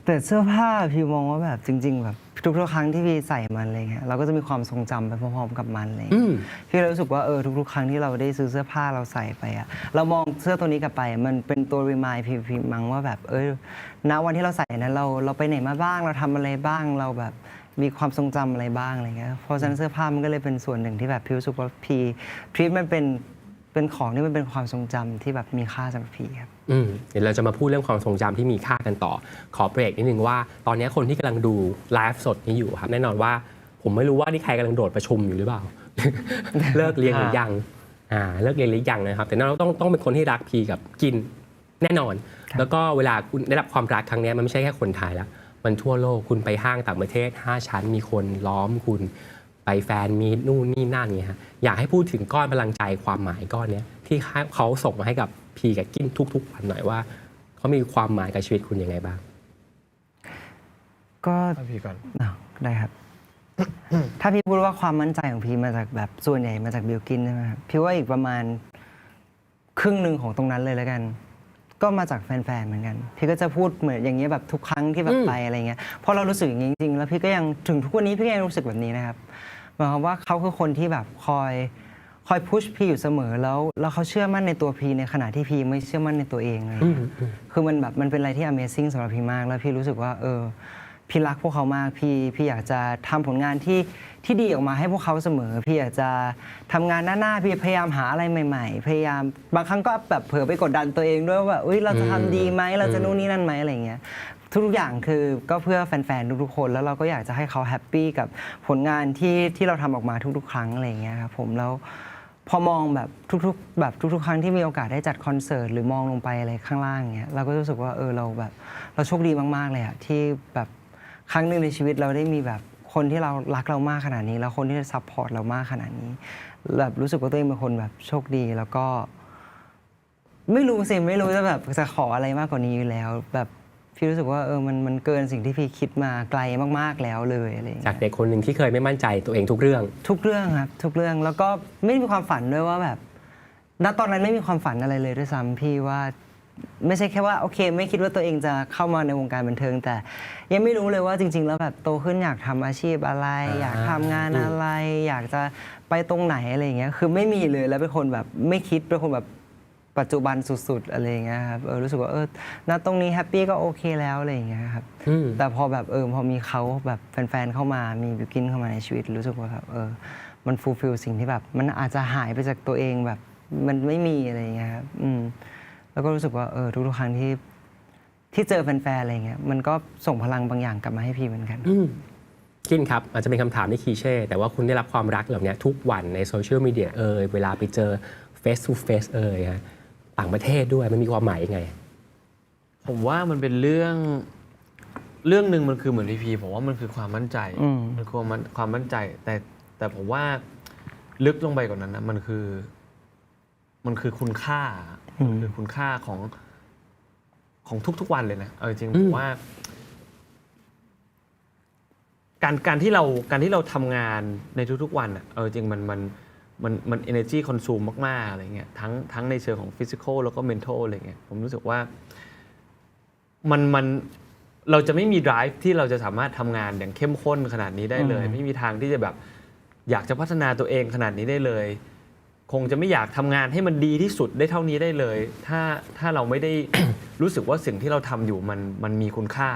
แต่เสื้อผ้าพี่มองว่าแบบจริง ๆ แบบทุกๆครั้งที่พี่ใส่มันอะไรเงี้ยเราก็จะมีความทรงจำไปพร้อมๆกับมันอะไร อื เงี้ย ม พี่เลยรู้สึกว่าทุกๆครั้งที่เราได้ซื้อเสื้อผ้าเราใส่ไปอะเรามองเสื้อตัวนี้กลับไปมันเป็นตัวรีมายพี่มั้งว่าแบบณวันที่เราใส่นั้นเราไปไหนมาบ้างเราทำอะไรบ้างเราแบบมีความทรงจำอะไรบ้างอะไรเงี้ยเพราะฉะนั้นเสื้อผ้ามันก็เลยเป็นส่วนหนึ่งที่แบบพี่รู้สึกว่าพี่มันเป็นของที่มันเป็นความทรงจำที่แบบมีค่าสำหรับพี่ครับ เดี๋ยวเราจะมาพูดเรื่องความทรงจำที่มีค่ากันต่อ ขอเบรกนิดนึงว่า ตอนนี้คนที่กำลังดูไลฟ์สดนี้อยู่ครับ แน่นอนว่าผมไม่รู้ว่านี่ใครกำลังโดดประชุมอยู่หรือเปล่า เลิกเรียนหรือยังเลิกเรียนหรือยังนะครับ แต่เราต้องเป็นคนที่รักพีกับกินแน่นอน แล้วก็เวลาคุณได้รับความรักครั้งนี้มันไม่ใช่แค่คนไทยแล้วมันทั่วโลกคุณไปห้างต่างประเทศ5 ชั้นมีคนล้อมคุณไปแฟนมีนู่นนี่นั่นเนี่ยฮะอยากให้พูดถึงก้อนพลังใจความหมายก้อนนี้ที่เขาส่งมาให้กับพีกับกินทุกๆวันหน่อยว่าเขามีความหมายกับชีวิตคุณยังไงบ้าง ก็ พี่ก่อน ได้ครับ ถ้าพี่พูดว่าความมั่นใจของพี่มาจากแบบส่วนใหญ่มาจากบิลกินใช่ไหมครับพี่ว่าอีกประมาณครึ่งหนึ่งของตรงนั้นเลยแล้วกัน ก็มาจากแฟนๆเหมือนกันพี่ก็จะพูดเหมือนอย่างเงี้ยแบบทุกครั้งที่แบบไปอะไรเงี้ยเพราะเรารู้สึกอย่างนี้จริงๆแล้วพี่ก็ยังถึงทุกวันนี้พี่ก็ยังรู้สึกแบบนี้นะครับหมายความว่าเขาคือคนที่แบบคอยพุชพี่อยู่เสมอแล้วเขาเชื่อมั่นในตัวพี่ในขณะที่พี่ไม่เชื่อมั่นในตัวเองเลยคือมันแบบมันเป็นอะไรที่ Amazing สำหรับพี่มากแล้วพี่รู้สึกว่าพี่รักพวกเขามากพี่อยากจะทำผลงานที่ดีออกมาให้พวกเขาเสมอพี่อยากจะทำงานหน้าพี่พยายามหาอะไรใหม่ๆพยายามบางครั้งก็แบบเผลอไปกดดันตัวเองด้วยว่าเราจะทำดีไหมเราจะนู่นนี่นั่นไหมอะไรเงี้ยทุกอย่างคือก็เพื่อแฟนๆทุกๆคนแล้วเราก็อยากจะให้เขาแฮปปี้กับผลงานที่เราทำออกมาทุกๆครั้งอะไรเงี้ยครับผมแล้วพอมองแบบทุกๆครั้งที่มีโอกาสได้จัดคอนเสิร์ตหรือมองลงไปอะไรข้างล่างเงี้ยเราก็รู้สึกว่าเราโชคดีมากๆเลยอะที่แบบครั้งหนึ่งในชีวิตเราได้มีแบบคนที่เรารักเรามากขนาดนี้แล้วคนที่จะซัพพอร์ตเรามากขนาดนี้แบบรู้สึกว่าตัวเองเป็นคนแบบโชคดีแล้วก็ไม่รู้จะแบบจะขออะไรมากกว่านี้อยู่แล้วแบบพี่รู้สึกว่ามันเกินสิ่งที่พี่คิดมาไกลมากๆแล้วเลยอะไรอย่างเงี้ย จากเด็กคนหนึ่งที่เคยไม่มั่นใจตัวเองทุกเรื่อง ครับทุกเรื่องแล้วก็ไม่มีความฝันด้วยว่าแบบณตอนนั้นไม่มีความฝันอะไรเลยด้วยซ้ำพี่ว่าไม่ใช่แค่ว่าโอเคไม่คิดว่าตัวเองจะเข้ามาในวงการบันเทิงแต่ยังไม่รู้เลยว่าจริงๆแล้วแบบโตขึ้นอยากทำอาชีพอะไรอยากทำงานอะไรอยากจะไปตรงไหนอะไรอย่างเงี้ยคือไม่มีเลยแล้วเป็นคนแบบไม่คิดเป็นคนแบบปัจจุบันสุดๆอะไรอย่างเงี้ยครับรู้สึกว่าณตรงนี้แฮปปี้ก็โอเคแล้วอะไรอย่างเงี้ยครับแต่พอแบบพอมีเขาแบบแฟนๆเข้ามามีบิวกินเข้ามาในชีวิตรู้สึกว่าแบบมันฟูลฟิลสิ่งที่แบบมันอาจจะหายไปจากตัวเองแบบมันไม่มีอะไรอย่างเงี้ยครับแล้วก็รู้สึกว่าทุกๆครั้งที่เจอแฟนๆอะไรเงี้ยมันก็ส่งพลังบางอย่างกลับมาให้พี่เหมือนกันกินครับอาจจะเป็นคำถามที่คลีเช่แต่ว่าคุณได้รับความรักเหล่านี้ทุกวันในโซเชียลมีเดียเวลาไปเจอ face to face ฮะต่างประเทศด้วยมันมีความหมายยังไงผมว่ามันเป็นเรื่องหนึ่งมันคือเหมือนพีผมว่ามันคือความมั่นใจมันคือความมั่นใจแต่ผมว่าลึกลงไปกว่านั้นนะมันคือคุณค่ามันคือคุณค่าของทุกๆวันเลยนะจริงผมว่าการที่เราทำงานในทุกๆวันจริงมัน energy consume มากๆอะไรเงี้ยทั้งในเชิงของ physical แล้วก็ mental อะไรเงี้ยผมรู้สึกว่ามันเราจะไม่มี drive ที่เราจะสามารถทำงานอย่างเข้มข้นขนาดนี้ได้เลยไม่มีทางที่จะแบบอยากจะพัฒนาตัวเองขนาดนี้ได้เลยคงจะไม่อยากทำงานให้มันดีที่สุดได้เท่านี้ได้เลยถ้าเราไม่ได้ รู้สึกว่าสิ่งที่เราทำอยู่มันมีคุณค่า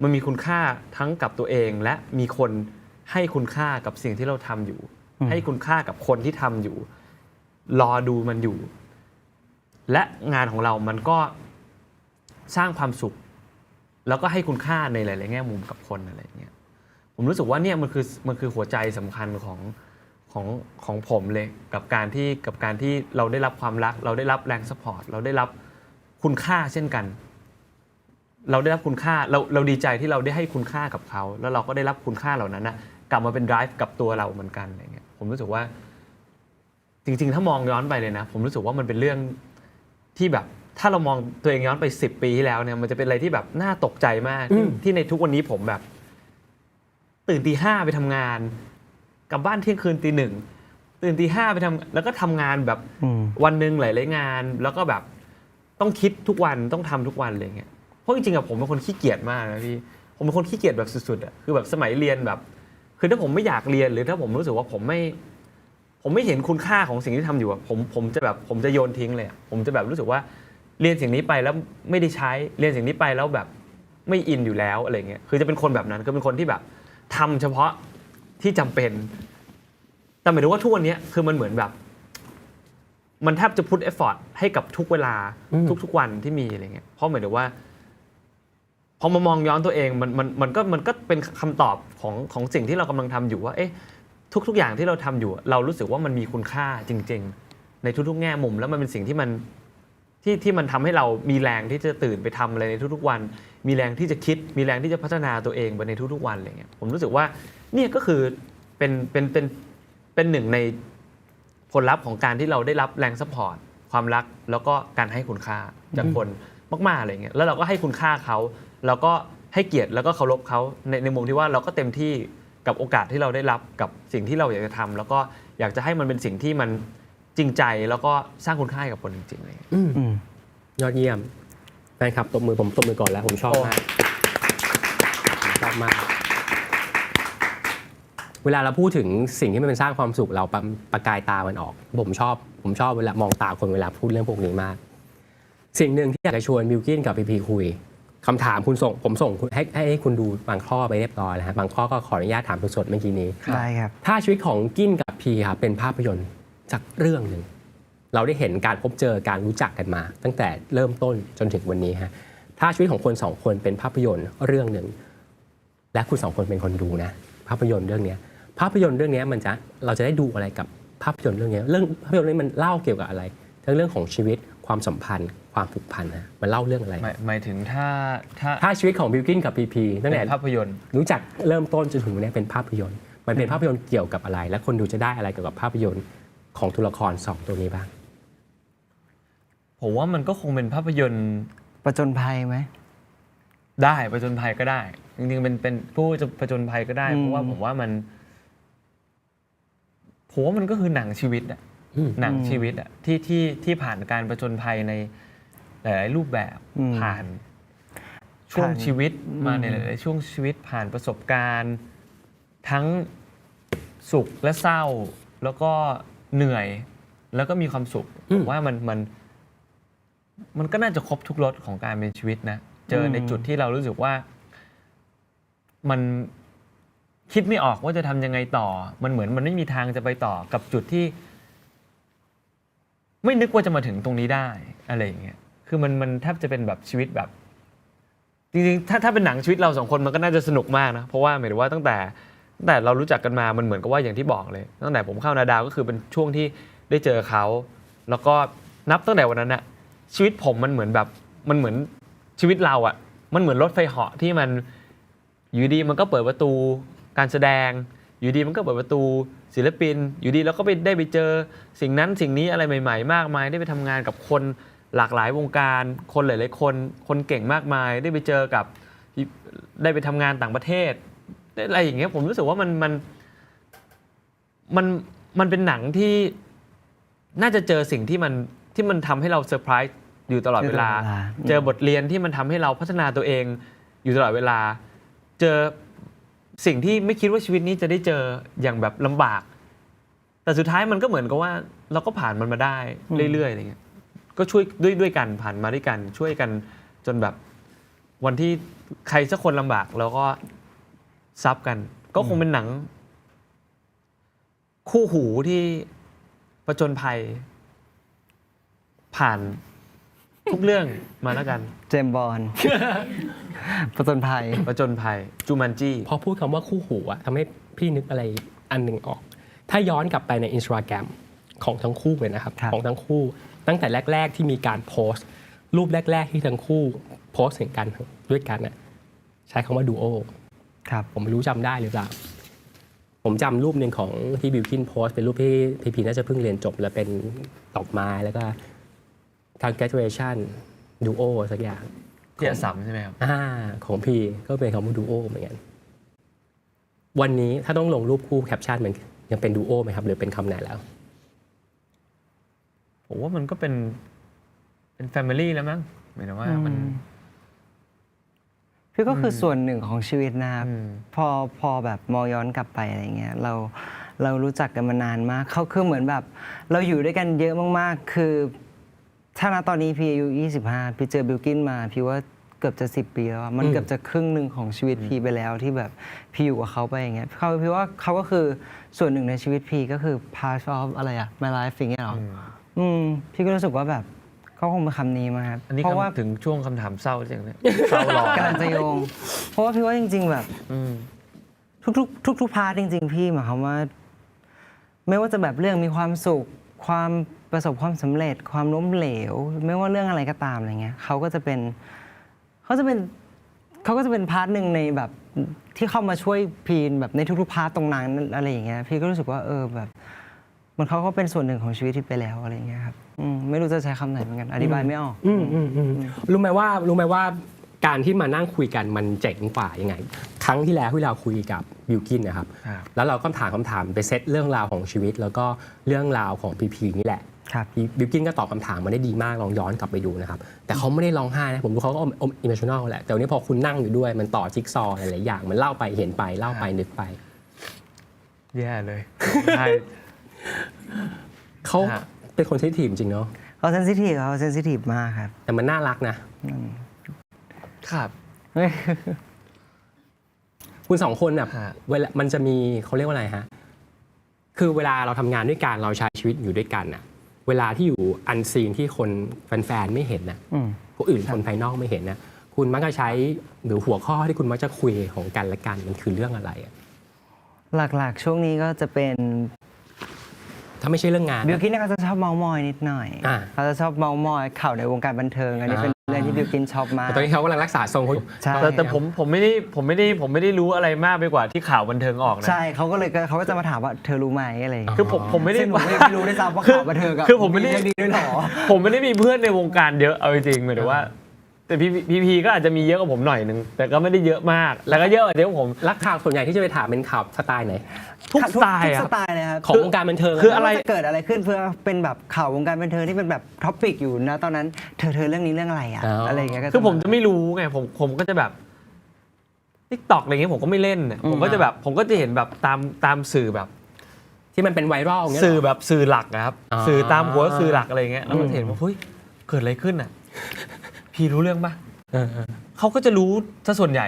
มันมีคุณค่าทั้งกับตัวเองและมีคนให้คุณค่ากับสิ่งที่เราทำอยู่ให้คุณค่ากับคนที่ทำอยู่รอดูมันอยู่และงานของเรามันก็สร้างความสุขแล้วก็ให้คุณค่าในหลายๆแง่มุมกับคนอะไรอย่างเงี้ย ผมรู้สึกว่าเนี่ยมันคือหัวใจสำคัญของผมเลยกับการที่เราได้รับความรักเราได้รับแรงซัพพอร์ตเราได้รับคุณค่าเช่นกันเราได้รับคุณค่าเราดีใจที่เราได้ให้คุณค่ากับเขาแล้วเราก็ได้รับคุณค่าเหล่านั้นนะกลับมาเป็น drive กับตัวเราเหมือนกันอะไรเงี้ยผมรู้สึกว่าจริงๆถ้ามองย้อนไปเลยนะผมรู้สึกว่ามันเป็นเรื่องที่แบบถ้าเรามองตัวเองย้อนไป10 ปีที่แล้วเนี่ยมันจะเป็นอะไรที่แบบน่าตกใจมากที่ในทุกวันนี้ผมแบบตื่นตี 5ไปทำงานกลับบ้านเที่ยงคืนตี 1ตื่นตี 5ไปทำแล้วก็ทำงานแบบวันหนึ่งหลายๆงานแล้วก็แบบต้องคิดทุกวันต้องทำทุกวันอะไรเงี้ยเพราะจริงๆอะผมเป็นคนขี้เกียจมากนะพี่ผมเป็นคนขี้เกียจแบบสุดๆอะคือแบบสมัยเรียนแบบคือถ้าผมไม่อยากเรียนหรือถ้าผมรู้สึกว่าผมไม่เห็นคุณค่าของสิ่งที่ทำอยู่อะผมจะโยนทิ้งเลยผมจะแบบรู้สึกว่าเรียนสิ่งนี้ไปแล้วไม่ได้ใช้เรียนสิ่งนี้ไปแล้วแบบไม่อินอยู่แล้วอะไรเงี้ยคือจะเป็นคนแบบนั้นก็เป็นคนที่แบบทำเฉพาะที่จำเป็นแต่หมายถึงว่าทุกวันนี้คือมันเหมือนแบบมันแทบจะพุทเอฟฟอร์ตให้กับทุกเวลาทุกวันที่มีอะไรเงี้ยเพราะหมายถึงว่าพอมามองย้อนตัวเองมันก็เป็นคำตอบของสิ่งที่เรากำลังทำอยู่ว่าเอ๊ะทุกอย่างที่เราทำอยู่เรารู้สึกว่ามันมีคุณค่าจริงๆในทุกๆแง่มุมแล้วมันเป็นสิ่งที่มันทำให้เรามีแรงที่จะตื่นไปทำอะไรในทุกๆวันมีแรงที่จะคิดมีแรงที่จะพัฒนาตัวเองไปในทุกๆวันอะไรเงี้ยผมรู้สึกว่าเนี่ยก็คือเป็นหนึ่งในผลลัพธ์ของการที่เราได้รับแรงซัพพอร์ตความรักแล้วก็การให้คุณค่าจากคนมากๆอะไรเงี้ยแล้วเราก็ให้คุณค่าเขาเราก็ให้เกียรติแล้วก็เคารพเขาในมุมที่ว่าเราก็เต็มที่กับโอกาสที่เราได้รับกับสิ่งที่เราอยากจะทำแล้วก็อยากจะให้มันเป็นสิ่งที่มันจริงใจแล้วก็สร้างคุณค่าให้กับคนจริงๆเลยยอดเยี่ยมแฟนคลับตบมือผมตบมือก่อนแล้วผมชอบมากเวลาเราพูดถึงสิ่งที่มันเป็นสร้างความสุขเราประกายตามันออกผมชอบเวลามองตาคนเวลาพูดเรื่องพวกนี้มากสิ่งหนึ่งที่อยากจะชวนบิลกิ้นกับพีคุยคำถามผมส่งให้คุณดูบางข้อไปเรียบร้อยแล้วฮะบางข้อก็ขออนุญาตถามสดๆเมื่อกี้นี้ได้ครับถ้าชีวิตของกิ้นกับพีครับเป็นภาพยนตร์จากเรื่องหนึ่งเราได้เห็นการพบเจอการรู้จักกันมาตั้งแต่เริ่มต้นจนถึงวันนี้ฮะถ้าชีวิตของคน2 คนเป็นภาพยนตร์เรื่องหนึ่งและคุณ2 คนเป็นคนดูนะภาพยนตร์เรื่องนี้เราจะได้ดูอะไรกับภาพยนตร์เรื่องนี้เรื่องภาพยนตร์นี้มันเล่าเกี่ยวกับอะไรทั้งเรื่องของชีวิตความสัมพันธ์ความผูกพันนะมันเล่าเรื่องอะไรหมายถึงถ้าชีวิตของบิลกิ้นกับพีตั้งแต่ภาพยนตร์รู้จักเริ่มต้นจนถึงวันนี้เป็นภาพยนตร์มันเป็นภาพยนตร์เกี่ยวกับอะไรและคนดูจะได้อะไรเกี่ยวกับภาพยนตร์ของตัวละคร2 ตัวนี้บ้างผมว่ามันก็คงเป็นภาพยนตร์ประจนภัยไหมได้ประจนภัยก็ได้จริงๆเป็นผู้จะประจนภัยก็ได้เพราะว่าผมว่ามันก็คือหนังชีวิตอะหนังชีวิตอะที่ผ่านการประจนภัยในหลายๆรูปแบบผ่านช่วงชีวิตมาในหลายๆช่วงชีวิตผ่านประสบการณ์ทั้งสุขและเศร้าแล้วก็เหนื่อยแล้วก็มีความสุขผมว่ามันก็น่าจะครบทุกรสของการเป็นชีวิตนะเจอในจุดที่เรารู้สึกว่ามันคิดไม่ออกว่าจะทำยังไงต่อมันเหมือนมันไม่มีทางจะไปต่อกับจุดที่ไม่นึกว่าจะมาถึงตรงนี้ได้อะไรอย่างเงี้ยคือมันแทบจะเป็นแบบชีวิตแบบจริงๆถ้าเป็นหนังชีวิตเรา2 คนมันก็น่าจะสนุกมากนะเพราะว่าหมายถึงว่าตั้งแต่เรารู้จักกันมามันเหมือนกับว่าอย่างที่บอกเลยตั้งแต่ผมเข้านาดาวก็คือเป็นช่วงที่ได้เจอเขาแล้วก็นับตั้งแต่วันนั้นนะชีวิตผมมันเหมือนชีวิตเราอ่ะมันเหมือนรถไฟเหาะที่มันอยู่ดีมันก็เปิดประตูการแสดงอยู่ดีมันก็เปิดประตูศิลปินอยู่ดีเราก็ได้ไปเจอสิ่งนั้นสิ่งนี้อะไรใหม่ๆมากมายได้ไปทำงานกับคนหลากหลายวงการคนหลายๆคนเก่งมากมายได้ไปเจอกับได้ไปทำงานต่างประเทศอะไรอย่างเงี้ยผมรู้สึกว่ามันเป็นหนังที่น่าจะเจอสิ่งที่มันทำให้เราเซอร์ไพรส์อยู่ตลอดเวลาเจอบทเรียนที่มันทำให้เราพัฒนาตัวเองอยู่ตลอดเวลาเจอสิ่งที่ไม่คิดว่าชีวิตนี้จะได้เจออย่างแบบลำบากแต่สุดท้ายมันก็เหมือนกับว่าเราก็ผ่านมันมาได้เรื่อยๆอะไรเงี้ยก็ช่วยด้วยกันผ่านมาด้วยกันช่วยกันจนแบบวันที่ใครสักคนลำบากเราก็ซับกันก็คงเป็นหนังคู่หูที่ประจนภัยผ่าน ทุกเรื่องมาแล้วกัน เจมส์บอนด์ ผจญภัย ประจนภัยจูมันจี้ พอพูดคำว่าคู่หูอะทำให้พี่นึกอะไรอันหนึ่งออก ถ้าย้อนกลับไปใน Instagram ของทั้งคู่เลยนะครับ ครับ ของทั้งคู่ตั้งแต่แรก ๆ ที่มีการโพสต์ รูปแรก ๆ ที่ทั้งคู่โพสต์ถึงกันด้วยกันน่ะใช้คำว่าดูโอ ครับ ผมไม่รู้จำได้หรือเปล่า ผมจำรูปหนึ่งของที่บิลกินโพสต์เป็นรูปที่พีน่าจะเพิ่งเรียนจบแล้วเป็นดอกไม้แล้วก็ congratulation duo สักอย่าง ที่อสัมใช่ไหมครับ ของพีก็เป็นคำว่าดูโอเหมือนกัน วันนี้ถ้าต้องลงรูปคู่แคปชั่นมันยังเป็นดูโอไหมครับ หรือเป็นคำไหนแล้ว ผมว่ามันก็เป็นแฟมิลี่แล้วมั้งหมายถึงว่ามัน พี่ก็คือส่วนหนึ่งของชีวิตนะครับ อืม พอแบบมองย้อนกลับไปอะไรเงี้ยเรารู้จักกันมานานมากเขาคือเหมือนแบบเราอยู่ด้วยกันเยอะมากๆ คือถ้าณตอนนี้พี่อายุ25พี่เจอบิลกินมาพี่ว่าเกือบจะ10 ปีแล้วอะมันเกือบจะครึ่งหนึ่งของชีวิตพี่ไปแล้วที่แบบพี่อยู่กับเขาไปอย่างเงี้ยพี่ว่าเขาก็คือส่วนหนึ่งในชีวิตพี่ก็คือ part of อะไรอะ my life อย่างเงี้ยหรอพี่ก็รู้สึกว่าแบบเขาคงเป็นคำนี้มาครับ อันนี้ เพราะว่า ถึงช่วงคำถามเศร้าจังเลยเศร้าหลอก ำลังจะโยง เพราะว่าพี่ว่าจริง ๆ แบบ อืม ทุกพาร์ทจริง ๆ พี่หมายความว่า ไม่ว่าจะแบบเรื่องมีความสุข ความประสบความสำเร็จ ความล้มเหลว ไม่ว่าเรื่องอะไรก็ตามอะไรเงี้ยเขาก็จะเป็นพาร์ทหนึ่งในแบบที่เข้ามาช่วยพีนแบบในทุกๆพาร์ทตรงนั้นอะไรอย่างเงี้ยพี่ก็รู้สึกว่าแบบมันเขาก็เป็นส่วนหนึ่งของชีวิตที่ไปแล้วอะไรเงี้ยครับไม่รู้จะใช้คำไหนเหมือนกันอธิบายไม่ออก รู้ไหมว่าการที่มานั่งคุยกันมันเจ๋งกว่ายังไง ครั้งที่แล้วที่เราคุยกับบิลกินนะครับ ครับ แล้วเราก็ถามคำถามไปเซตเรื่องราวของชีวิต แล้วก็เรื่องราวของพีพีนี่แหละ ครับ บิลกินก็ตอบคำถามมาได้ดีมากลองย้อนกลับไปดูนะครับ แต่เขาไม่ได้ร้องไห้นะผมดูเขาก็อิมเมชั่นแนลแหละแต่วันนี้พอคุณนั่งอยู่ด้วยมันต่อจิ๊กซอว์หลายๆอย่างมันเล่าไปเห็นไปเล่าไปนึกไป แย่เลยใช่ เขาเป็นคนเซนซิทีฟจริงเนาะ เขาเซนซิทีฟมากครับ แต่มันน่ารักนะ ครับ คุณสองคนแบบ ฮะ เวลามันจะมีเขาเรียกว่าอะไรฮะคือเวลาเราทำงานด้วยกันเราใช้ชีวิตอยู่ด้วยกันน่ะเวลาที่อยู่อันซีนที่คนแฟนๆไม่เห็นน่ะคนอื่นคนภายนอกไม่เห็นนะคุณมักจะใช้หรือหัวข้อที่คุณมักจะคุยของกันและกันมันคือเรื่องอะไรอะ หลักๆ ช่วงนี้ก็จะเป็น ถ้าไม่ใช่เรื่องงาน บิล นะ กินเขาจะชอบเมาส์มอยนิดหน่อย เขาจะชอบเมาส์มอยข่าวในวงการบันเทิงอันนี้เป็นเรื่องที่บิลกินชอบมาก แต่ตอนนี้เขากำลังรักษาทรงเขาอยู่ ใช่ แต่ผมไม่ได้รู้อะไรมากไปกว่าที่ข่าวบันเทิงออกนะ ใช่เขาก็จะมาถามว่าเธอรู้ไหมอะไรอย่างเงี้ย คือผมไม่ได้ ซึ่งผมก็ยังไม่รู้ด้วยซ้ำว่าข่าวบันเทิงกับ คือผมไม่ได้ เรื่องดีด้วยหรอ ผมไม่ได้มีเพื่อนในวงการเยอะเอาจริงๆหมายถึงว่า แต่พีก็อาจจะมีเยอะกว่าผมหน่อยนึงแต่ก็ไม่ได้เยอะมาก แล้วก็เยอะกว่าที่ผม รักข่าวส่วนใหญ่ที่จะไปถามเป็นข่าวสไตล์ไหน ทุกสไตล์ ทุก อะ สไตล์เลยครับ ของวงการบันเทิง คืออะไร ม่ว่าจะเกิดอะไรขึ้นเพื่อเป็นแบบข่าววงการบันเทิงที่เป็นแบบท็อปิกอยู่นะตอนนั้นเธอเรื่องนี้เรื่องอะไรอะอะไรอย่างเงี้ยก็ คือผมจะไม่รู้ไงผมก็จะแบบTikTok อะไรเงี้ยผมก็ไม่เล่นน่ะผมก็จะแบบผมก็จะเห็นแบบตามสื่อแบบ ที่มันเป็นไวรัลอย่างเงี้ย สื่อแบบสื่อหลักนะครับ อ่า สื่อตามหัวสื่อหลักอะไรเงี้ยแล้วมันเห็นว่าเฮ้ยเกิดอะไรขึ้นอ่ะ พี่รู้เรื่องปะ เออ เขาก็จะรู้ซะส่วนใหญ่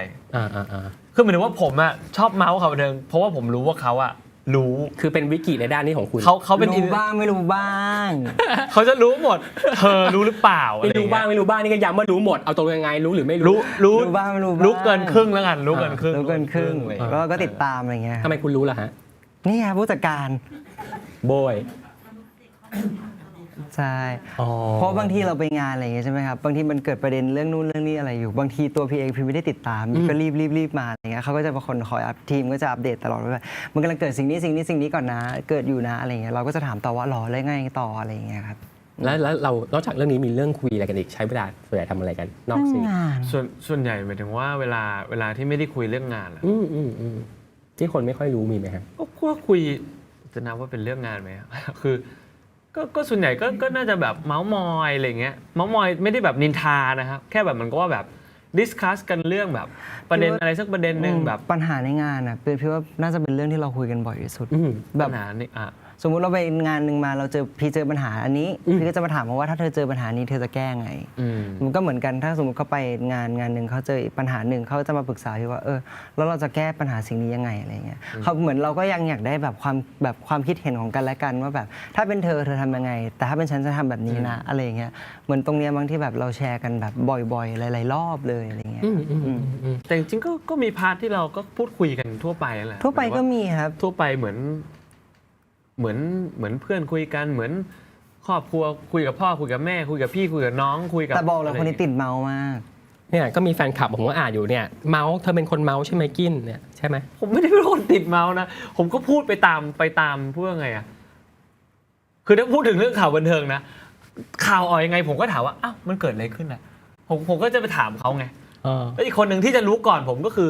คือหมายถึงว่าผมอ่ะชอบเมาส์ข่าวบันเทิงเพราะว่าผมรู้ว่าเขาอ่ะรู้ คือเป็นวิกิในด้านนี้ของคุณ เขาเป็น รู้บ้างไม่รู้บ้าง เขาจะรู้หมดเธอรู้หรือเปล่าอะ ไม่ ไร รู้บ้าง เงี้ย ไม่รู้บ้างนี่ก็ย้ำว่ารู้หมดเอาตรงยังไงรู้หรือไม่รู้ รู้ รู้บ้างไม่รู้บ้าง รู้เกินครึ่งแล้วกันรู้เกินครึ่ง รู้เกินครึ่ง อะไร แล้วก็ติดตามอะไรเงี้ย ทำไมคุณรู้ล่ะฮะ นี่ไงผู้จัดการ โบย ใช่ เพราะบางทีเราไปงานอะไรอย่างเงี้ยใช่ไหมครับบางทีมันเกิดประเด็นเรื่องนู่นเรื่องนี้อะไรอยู่บางทีตัวพี่เองพี่ไม่ได้ติดตามก็รีบมาอะไรเงี้ยเขาก็จะเป็นคนคอยอัพทีมก็จะอัปเดตตลอดว่ามันกำลังเกิดสิ่งนี้ก่อนนะเกิดอยู่นะอะไรเงี้ยเราก็จะถามต่อว่าหรอแล้วไงต่ออะไรเงี้ยครับ แล้วเรานอกจากเรื่องนี้มีเรื่องคุยอะไรกันอีกใช้เวลาส่วนใหญ่ทำอะไรกันนอกซีน งาน ส่วนใหญ่หมายถึงว่าเวลาที่ไม่ได้คุยเรื่องงานอะ ที่คนไม่ค่อยรู้มีไหมครับ ก็คุยจะนับว่าเป็นเรื่องงานไหม คือก็ส่วนใหญ่ก็น่าจะแบบเมาส์มอยอะไรเงี้ยเมาส์มอยไม่ได้แบบนินทานะครับแค่แบบมันก็ว่าแบบดิสคัสกันเรื่องแบบประเด็นอะไรสักประเด็นหนึ่งแบบ ปัญหาในงานอ่ะเป็นพี่ว่าน่าจะเป็นเรื่องที่เราคุยกันบ่อยที่สุด อืม แบบ ปัญหานี่ สมมุติเราไปงานหนึ่งมาเราเจอปัญหาอันนี้พี่ก็จะมาถามว่าถ้าเธอเจอปัญหานี้เธอจะแก้ไงมันก็เหมือนกันถ้าสมมติเขาไปงานหนึ่งเขาเจอปัญหาหนึ่งเขาจะมาปรึกษาพี่ว่าแล้วเราจะแก้ปัญหาสิ่งนี้ยังไงอะไรเงี้ยเขาเหมือนเราก็ยังอยากได้แบบความคิดเห็นของกันและกันว่าแบบถ้าเป็นเธอทำยังไงแต่ถ้าเป็นฉันจะทำแบบนี้นะอะไรเงี้ยเหมือนตรงเนี้ยบางที่แบบเราแชร์กันแบบบ่อยๆหลายๆรอบเลยอะไรเงี้ยแต่จริงๆก็มีพาร์ทที่เราก็พูดคุยกันทั่วไปแหละทั่วไปก็มีครับทั่วไปเหมือนเพื่อนคุยกันเหมือนครอบครัวคุยกับพ่อคุยกับแม่คุยกับพี่คุยกับน้องคุยกับแต่บอกเลยคนนี้ติดเมามากเนี่ยก็มีแฟนคลับผมก็อ่านอยู่เนี่ยเมาส์เธอเป็นคนเมาส์ใช่ไหมกินเนี่ยใช่ไหมผมไม่ได้เป็นคนติดเมาส์นะผมก็พูดไปตามพูดไงอ่ะคือถ้าพูดถึงเรื่องข่าวบันเทิงนะข่าวออกยังไงผมก็ถามว่าอ้าวมันเกิดอะไรขึ้นอ่ะผมก็จะไปถามเขาไงแล้วอีกคนหนึ่งที่จะรู้ก่อนผมก็คือ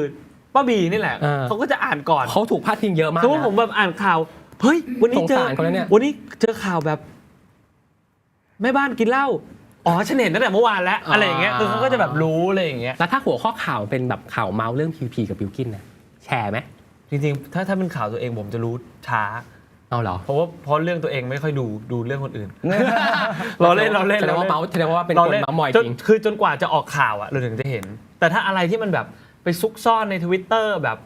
ป้าบีนี่แหละเขาก็จะอ่านก่อนเขาถูกพาดพิงเยอะมากเพราะว่าผมแบบอ่านข่าวเฮ้ยวันนี้เจอข่าวแบบแม่บ้านกินเหล้าอ๋อฉันเห็นตั้งแต่เมื่อวานแล้วอะไรอย่างเงี้ยคือเขาก็จะแบบรู้อะไรอย่างเงี้ยแล้วถ้าหัวข้อข่าวเป็นแบบข่าวเมาส์เรื่องพีกับบิลกิ้นนะแชร์ไหมจริงๆถ้าเป็นข่าวตัวเองผมจะรู้ช้าเอาเหรอเพราะเรื่องตัวเองไม่ค่อยดูเรื่องคนอื่นเราเล่นแสดงว่าเมาส์แสดงว่าเป็นคนเมาส์มอยจริงคือจนกว่าจะออกข่าวอะเราถึงจะเห็นแต่ถ้าอะไรที่มันแบบไปซุกซ่อนใน Twitter แบบ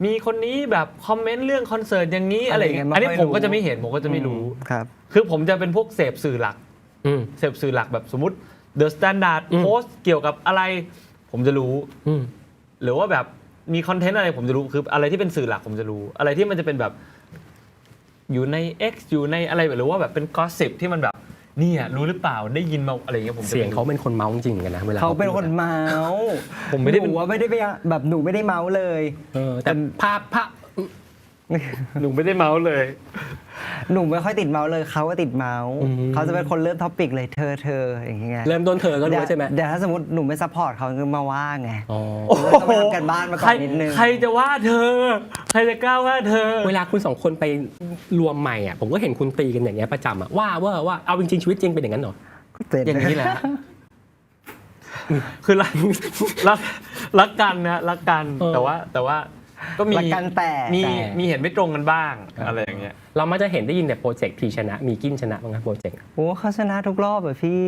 มีคนนี้แบบคอมเมนต์เรื่องคอนเสิร์ตอย่างนี้อะไรอย่างเงี้ยอันนี้ผมก็จะไม่เห็นผมก็จะไม่รู้ครับคือผมจะเป็นพวกเสพสื่อหลักแบบสมมติ The Standard โพสต์เกี่ยวกับอะไรผมจะรู้หรือว่าแบบมีคอนเทนต์อะไรผมจะรู้คืออะไรที่เป็นสื่อหลักผมจะรู้อะไรที่มันจะเป็นแบบอยู่ใน X อยู่ในอะไรหรือว่าแบบเป็นกอสซิปที่มันแบบนี่รู้หรือเปล่าได้ยินมาอะไรอย่างเงี้ยผมเสียงเขาเป็นคนเมาจริงกันนะเวลาเขาเป็นคนเมาผมไม่ได้หนูว่าไม่ได้แบบหนูไม่ได้เมาเลยแต่ภาพหนูไม่ได้เมาเลยหนูไม่ค่อยติดเมาเลยเขาก็ติดเมาเขาจะเป็นคนเริ่มท็อปิกเลยเธออย่างเงี้ยเริ่มต้นเธอก็รู้ใช่ไหมเดี๋ยวถ้าสมมติหนูไม่ซัพพอร์ตเขาก็มาว่าไงต้องไปทำกันบ้านมาก่อนนิดนึงใครจะว่าเธอใครจะกล้าว่าเธอเวลาคุณสองคนไปรวมใหม่อ่ะผมก็เห็นคุณตีกันอย่างเงี้ยประจำอ่ะว่าเอาจริงๆชีวิตจริงเป็นอย่างนั้นเหรออย่างนี้แหละคือรักกันนะรักกันแต่ว่าก็มีมีเห็นไม่ตรงกันบ้างอะไรอย่างเงี้ยเรามักจะเห็นได้ยินแต่โปรเจกต์พีชนะมีกิ้นชนะบ้างครับโปรเจกต์โอ้เขาชนะทุกรอบอะพี่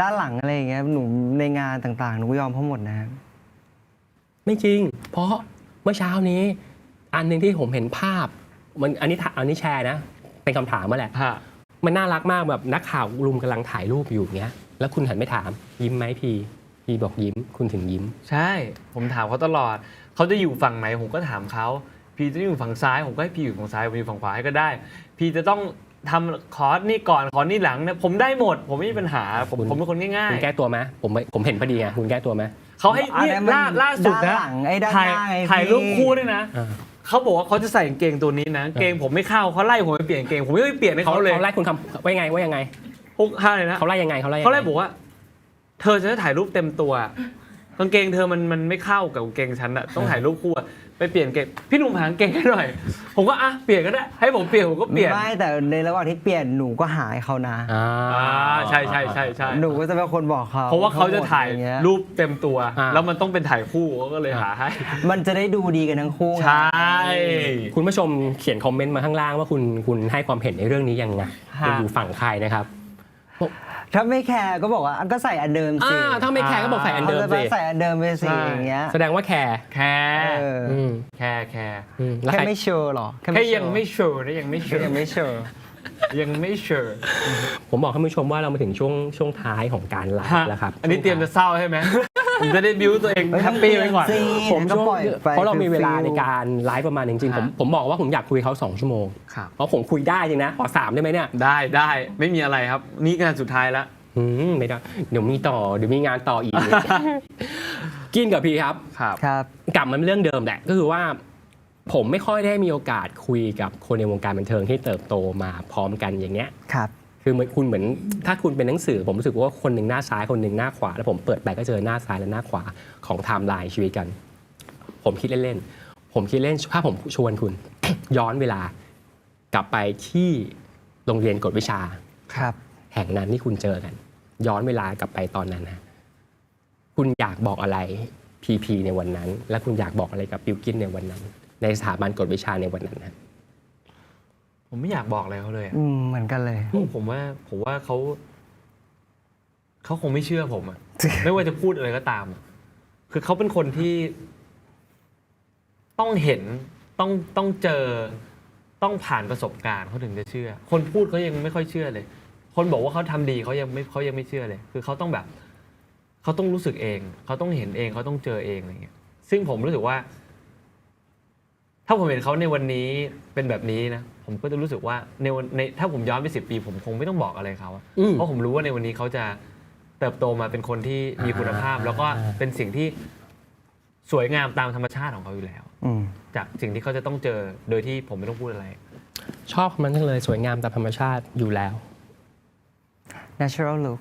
ด้านหลังอะไรอย่างเงี้ยหนูในงานต่างๆหนูยอมเขาหมดนะไม่จริงเพราะเมื่อเช้านี้อันนึงที่ผมเห็นภาพมันอันนี้แชร์นะเป็นคำถามมาแหละมันน่ารักมากแบบนักข่าวรุมกำลังถ่ายรูปอยู่เงี้ยแล้วคุณหันไปถามยิ้มไหมพีบอกยิ้มคุณถึงยิ้มใช่ผมถามเขาตลอดเขาจะอยู่ฝั่งไหนผมก็ถามเขาพี่จะอยู่ฝั่งซ้ายผมก็ให้พี่อยู่ฝั่งซ้ายผมอยู่ฝั่งขวาให้ก็ได้พี่จะต้องทำขอนี่ก่อนขอนี่หลังเนี่ยผมได้หมดผมไม่มีปัญหาผมเป็นคนง่ายๆคุณแก้ตัวไหมผมเห็นพอดีไงคุณแก้ตัวไหมเขาให้เนี่ยล่าสุดนะถ่ายรูปคู่ด้วยนะเขาบอกว่าเขาจะใส่กางเกงตัวนี้นะเกงผมไม่เข้าเขาไล่ผมไปเปลี่ยนกางเกงผมไม่เปลี่ยนให้เขาเลยเขาไล่คุณทำว่ายังไงพวกท่าเลยนะเขาไล่ยังไงเขาไล่บอกว่าเธอจะถ่ายรูปเต็มตัวกางเกงเธอมันไม่เข้ากับกางเกงฉันอะต้องถ่ายรูปคู่ไปเปลี่ยนเกงพี่หนุ่มหากางเกงให้หน่อยผมก็เปลี่ยนก็ได้ให้ผมเปลี่ยนผมก็เปลี่ยนไม่แต่ในระหว่างที่เปลี่ยนหนูก็หาให้เขานะใช่หนูก็จะเป็นคนบอกเขาเพราะว่าเขาจะถ่ายรูปเต็มตัวแล้วมันต้องเป็นถ่ายคู่ก็เลยหาให้มันจะได้ดูดีกันทั้งคู่ใช่คุณผู้ชมเขียนคอมเมนต์มาข้างล่างว่าคุณให้ความเห็นในเรื่องนี้ยังไงคุณอยู่ฝั่งใครนะครับถ้าไม่แคร์ก็บอกว่าก็ใส่อันเดิมสิถ้าไม่แคร์ก็บอกใส่อันเดิมสิใส่อันเดิมไปสิอย่างเงี้ยแสดงว่าแคร์แค่ไม่เชื่อหรอแค่ยังไม่เชื่อนะยังไม่เชื่อผมบอกท่านผู้ชมว่าเรามาถึงช่วงท้ายของการไลฟ์แล้วครับอันนี้เตรียมจะเศร้าใช่ไหมผมจะได้บิ้วตัวเองแฮปปี้ไว้ก่อนผมเพราะเรามีเวลาในการไลฟ์ประมาณจริงๆผมบอกว่าผมอยากคุยเขา2 ชั่วโมงเพราะผมคุยได้จริงนะขอ3ได้ไหมเนี่ยได้ไม่มีอะไรครับนี่งานสุดท้ายแล้วไม่ได้เดี๋ยวมีงานต่ออีกกินกับพี่ครับกลับมาเรื่องเดิมแหละก็คือว่าผมไม่ค่อยได้มีโอกาสคุยกับคนในวงการบันเทิงที่เติบโตมาพร้อมกันอย่างเงี้ยคือคุณเหมือนถ้าคุณเป็นหนังสือผมรู้สึกว่าคนหนึ่งหน้าซ้ายคนหนึ่งหน้าขวาแล้วผมเปิดไปก็เจอหน้าซ้ายและหน้าขวาของไทม์ไลน์ชีวิตกันผมคิดเล่นถ้าผมชวนคุณ ย้อนเวลากลับไปที่โรงเรียนกฎวิชาแห่งนั้นที่คุณเจอกันย้อนเวลากลับไปตอนนั้นนะคุณอยากบอกอะไรพีในวันนั้นและคุณอยากบอกอะไรกับบิลกิ้นในวันนั้นในสถาบันกฎวิชาในวันนั้นนะ ผมไม่อยากบอกอะไรเขาเลยอะ เหมือนกันเลย ผมว่าเขาคงไม่เชื่อผมอะ ไม่ว่าจะพูดอะไรก็ตามอะคือเขาเป็นคนที่ต้องเห็นต้องเจอต้องผ่านประสบการณ์เขาถึงจะเชื่อ คนพูดเขายังไม่ค่อยเชื่อเลย คนบอกว่าเขาทำดีเขายังไม่เชื่อเลย คือเขาต้องแบบเขาต้องรู้สึกเองเขาต้องเห็นเองเขาต้องเจอเองอะไรเงี้ยซึ่งผมรู้สึกว่า ถ้าผมเห็นเขาในวันนี้เป็นแบบนี้นะผมก็จะรู้สึกว่าในถ้าผมย้อนไป10 ปีผมคงไม่ต้องบอกอะไรเขาอะเพราะผมรู้ว่าในวันนี้เขาจะเติบโตมาเป็นคนที่มีคุณภาพ แล้วก็เป็นสิ่งที่สวยงามตามธรรมชาติของเขาอยู่แล้วจากสิ่งที่เขาจะต้องเจอโดยที่ผมไม่ต้องพูดอะไร ชอบมันจังเลยสวยงามตามธรรมชาติอยู่แล้ว natural look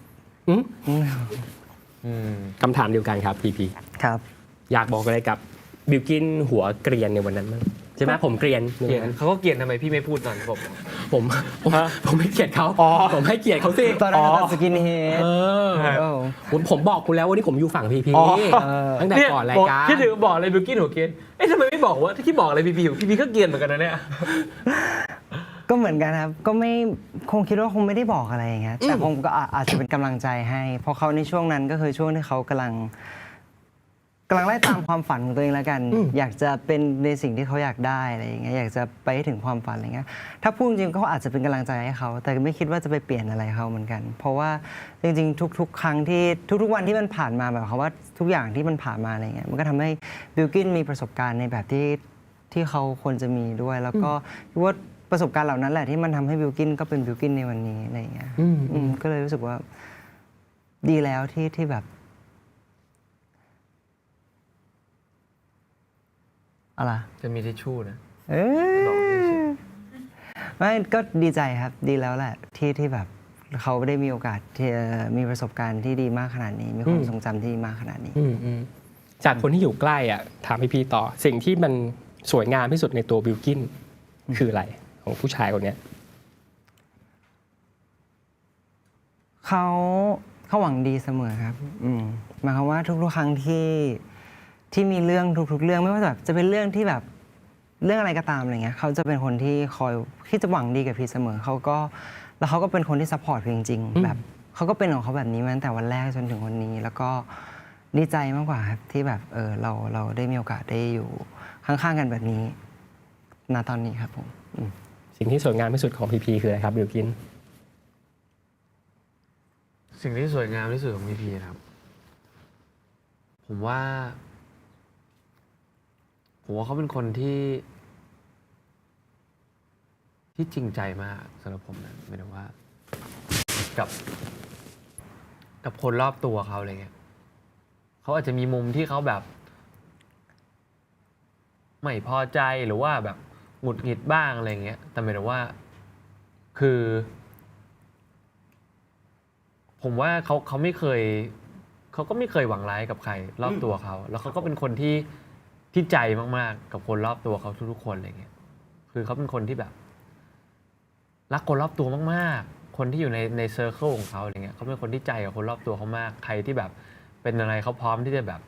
คำถามเดียวกันครับพีพี ครับ อยากบอกอะไรกับบิลกินหัวเกรียนในวันนั้นมั้งใช่ไหมผมเกรียนในวันนั้น เขาก็เกลียดทำไมพี่ไม่พูดตอนผม ผมไม่เกลียดเขาผมให้เกียรติเขาสิ ตอนนั้นเราสกินเฮด ผมบอกคุณแล้ววันนี้ผมอยู่ฝั่งพีพีตั้งแต่ก่อนรายการ ที่ถือบอกอะไรบิลกิ้นหัวเกรียนทำไมไม่บอกว่าที่บอกอะไรพี่ก็เกรียนเหมือนกันนะเนี่ย ก็เหมือนกันครับ ก็ไม่คงคิดว่าคงไม่ได้บอกอะไรอย่างเงี้ยแต่ผมก็อาจจะเป็นกำลังใจให้ เพราะเขาในช่วงนั้นก็คือช่วงที่เขากำลังไล่ตามความฝันของตัวเองแล้วกัน อยากจะเป็นในสิ่งที่เขาอยากได้อะไรอย่างเงี้ยอยากจะไปให้ถึงความฝันอะไรเงี้ยถ้าพูดจริงก็อาจจะเป็นกำลังใจให้เขาแต่ไม่คิดว่าจะไปเปลี่ยนอะไรเขาเหมือนกัน เพราะว่าจริงๆทุกๆครั้งที่ทุกๆวันที่มันผ่านมาแบบเขาว่าทุกอย่างที่มันผ่านมาอะไรเงี้ยมันก็ทำให้บิลกินมีประสบการณ์ในแบบที่เขาควรจะมีด้วย แล้วก็คิดว่าประสบการณ์เหล่านั้นแหละที่มันทำให้บิลกินก็เป็นบิลกินในวันนี้อะไรอย่างเงี้ยก็เลยรู้สึกว่าดีแล้วที่แบบอะไร จะมีทิชชู่นะ ไม่ก็ดีใจครับดีแล้วแหละที่แบบเขาได้มีโอกาสที่มีประสบการณ์ที่ดีมากขนาดนี้ มีความทรงจำที่ดีมากขนาดนี้ จากคนที่อยู่ใกล้อ่ะถามพี่ต่อสิ่งที่มันสวยงามที่สุดในตัวบิลกินคืออะไรของผู้ชายคนนี้เขาหวังดีเสมอครับหมายความว่าทุกๆครั้งที่มีเรื่องทุกๆเรื่องไม่ว่าแบบจะเป็นเรื่องที่แบบเรื่องอะไรก็ตามอะไรเงี้ยเขาจะเป็นคนที่คอยที่จะหวังดีกับพีเสมอเขาก็เป็นคนที่ซัพพอร์ตพีจริงๆแบบเขาก็เป็นของเขาแบบนี้มาตั้งแต่วันแรกจนถึงวันนี้ แล้วก็ดีใจมากกว่าครับที่แบบเราได้มีโอกาสได้อยู่ข้างๆกันแบบนี้ณตอนนี้ครับผมสิ่งที่สวยงามที่สุดของพีพีคืออะไรครับบิลกินสิ่งที่สวยงามที่สุดของพีนะครับผมว่าเขาเป็นคนที่จริงใจมากสำหรับผมนะหมายถึงว่ากับคนรอบตัวเขาอะไรเงี้ยเขาอาจจะมีมุมที่เขาแบบไม่พอใจหรือว่าแบบหงุดหงิดบ้างอะไรเงี้ยแต่หมายถึงว่าคือผมว่าเขาก็ไม่เคยหวังร้ายกับใครรอบตัวเขาแล้วเขาก็เป็นคนที่ใจมากๆกับคนรอบตัวเขาทุกๆคนอะไรเงี้ยคือเขาเป็นคนที่แบบรักคนรอบตัวมากๆคนที่อยู่ในเซอร์เคิลของเขาอะไรเงี้ยเขาเป็นคนที่ใจกับคนรอบตัวเขามากใครที่แบบเป็นอะไรเขาพร้อมที่จะแบบ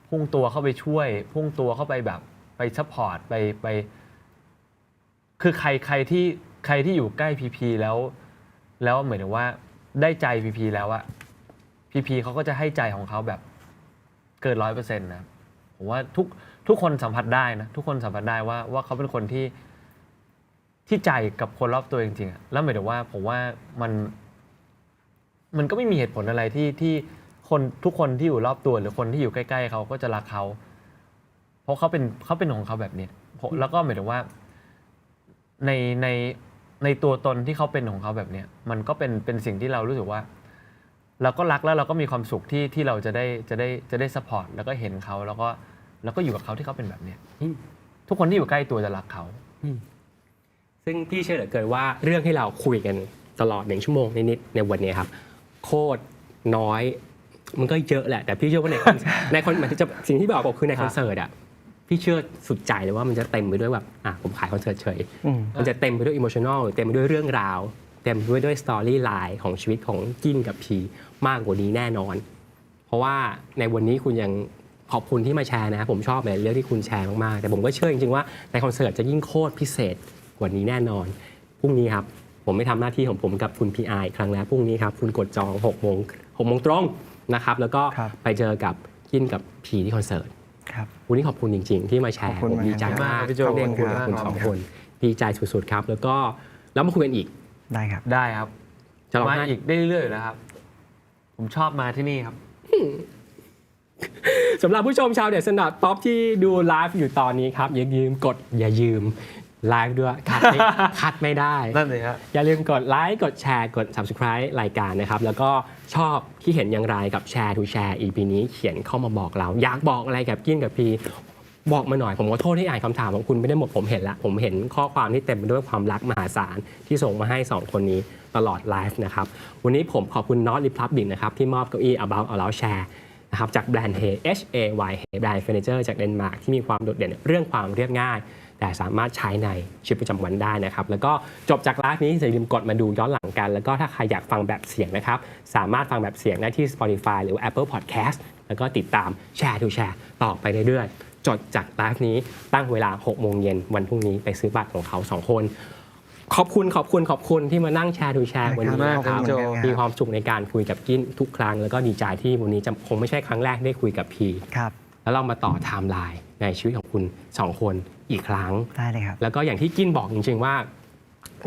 พุ่งตัวเข้าไปช่วยพุ่งตัวเข้าไปแบบไปซัพพอร์ตไปคือใครที่อยู่ใกล้พีพีแล้วเหมือนว่าได้ใจพีพีแล้วอะพีเขาก็จะให้ใจของเขาแบบเกิน 100% นะผมว่าทุกคนสัมผัสได้นะทุกคนสัมผัสได้ว่าเขาเป็นคนที่ใจกับคนรอบตัวจริงๆอะแล้วหมายถึงว่าผมว่ามันก็ไม่มีเหตุผลอะไรที่คนทุกคนที่อยู่รอบตัวหรือคนที่อยู่ใกล้ๆเขาก็จะรักเขาเพราะเขาเป็นของเขาแบบนี้แล้วก็หมายถึงว่าในตัวตนที่เขาเป็นของเขาแบบนี้มันก็เป็นสิ่งที่เรารู้สึกว่าเราก็รักแล้วเราก็มีความสุขที่เราจะได้ซัพพอร์ตแล้วก็เห็นเขาแล้วก็อยู่กับเขาที่เขาเป็นแบบนี้ทุกคนที่อยู่ใกล้ตัวจะรักเขาซึ่งพี่เชื่อเหลือเกินว่าเรื่องที่เราคุยกันตลอด1 ชั่วโมงนิดๆในวันนี้ครับโคตรน้อยมันก็เยอะแหละแต่พี่เชื่อว่าในคอนหมายถึงสิ่งที่บอกคือในคอนเสิร์ตอ่ะพี่เชื่อสุดใจเลยว่ามันจะเต็มไปด้วยแบบผมขายคอนเสิร์ตเฉยมันจะเต็มไปด้วยอิโมชันนอลเต็มไปด้วยเรื่องราวเต็มไปด้วยสตอรี่ไลน์ของชีวิตของกินกับพีมากกว่านี้แน่นอนเพราะว่าในวันนี้คุณยังขอบคุณที่มาแชร์นะผมชอบเลยเรื่องที่คุณแชร์มากๆแต่ผมก็เชื่อจริงๆว่าในคอนเสิร์ตจะยิ่งโคตรพิเศษกว่านี้แน่นอน พรุ่งนี้ครับผมไม่ทำหน้าที่ของผมกับคุณ PR อีกครั้งแล้วพรุ่งนี้ครับคุณกดจอง6 โมงตรงนะครับแล้วก็ไปเจอกับกินกับพีที่คอนเสิร์ตวันนี้ขอบคุณจริงๆ ที่มาแชร์ผมดีใจมากที่ได้คุยกับคุณสองคนดีใจสุดๆครับแล้วก็แล้วมาคุยกันอีก ได้ครับ ได้ครับ จะลอง มา ให้ อีกได้เรื่อยๆนะครับ ผมชอบมาที่นี่ครับ สำหรับผู้ชมชาวเด็ดสนัดป๊อปที่ดูไลฟ์อยู่ตอนนี้ครับอย่าลืมกดอย่ายืมไลฟ์ด้วยคัดไม่ได้ นั่นเลยครับ อย่าลืมกดไลค์กดแชร์กด Subscribe รายการนะครับแล้วก็ชอบที่เห็นอย่างไรกับแชร์ทูแชร์ EP นี้เขียนเข้ามาบอกเราอยากบอกอะไรกับกินกับพีบอกมาหน่อยผมขอโทษที่อ่านคำถามของคุณไม่ได้หมดผมเห็นแล้วผมเห็นข้อความที่เต็มไปด้วยความรักมหาศาลที่ส่งมาให้ 2 คนนี้ตลอดไลฟ์นะครับวันนี้ผมขอบคุณ Not Republic นะครับที่มอบเก้าอี้ About Allow Share นะครับจากแบรนด์ Hay HAY แบรนด์เฟอร์นิเจอร์จากเดนมาร์กที่มีความโดดเด่นเรื่องความเรียบง่ายแต่สามารถใช้ในชีวิตประจำวันได้นะครับแล้วก็จบจากไลฟ์นี้อย่าลืมกดมาดูย้อนหลังกันแล้วก็ถ้าใครอยากฟังแบบเสียงนะครับสามารถฟังแบบเสียงได้ที่ Spotify หรือ Apple Podcast แล้วก็ติดตามแชร์ทูแชร์ต่อไปเรื่อยๆจดจากไลฟ์นี้ตั้งเวลา 6 โมงเย็นวันพรุ่งนี้ไปซื้อบัตรของเขา 2 คนขอบคุณที่มานั่งแชร์ทูแชร์วันนี้ ขอบคุณ ครับ โจ มีความสุขในการคุยกับกินทุกครั้งแล้วก็ดีใจที่วันนี้จะคงไม่ใช่ครั้งแรกได้คุยกับพี ครับ แล้วเรามาต่อไทม์ไลน์ในชีวิตของคุณ 2 คนอีกครั้ง ได้เลยครับ แล้วก็อย่างที่กินบอกจริงๆว่า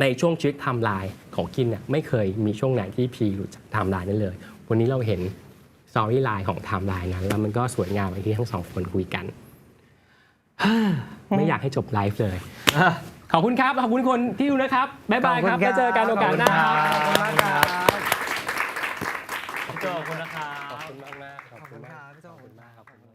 ในช่วงชีวิตไทม์ไลน์ของกินเนี่ยไม่เคยมีช่วงไหนที่พีหลุดจากไทม์ไลน์นั้นเลย วันนี้เราเห็นสตอรี่ไลน์ของไทม์ไลน์นั้นแล้วมันก็สวยงามอย่างที่ทั้ง 2 คนคุยกัน ไม่อยากให้จบไลฟ์เลย ขอบคุณครับ ขอบคุณคนที่ดูนะครับ บ๊ายบายครับ แล้วเจอกันโอกาสหน้าครับ ขอบคุณมากครับ โจขอบคุณนะครับ ขอบคุณมากๆขอบคุณมาก ขอบคุณครับพี่โจ้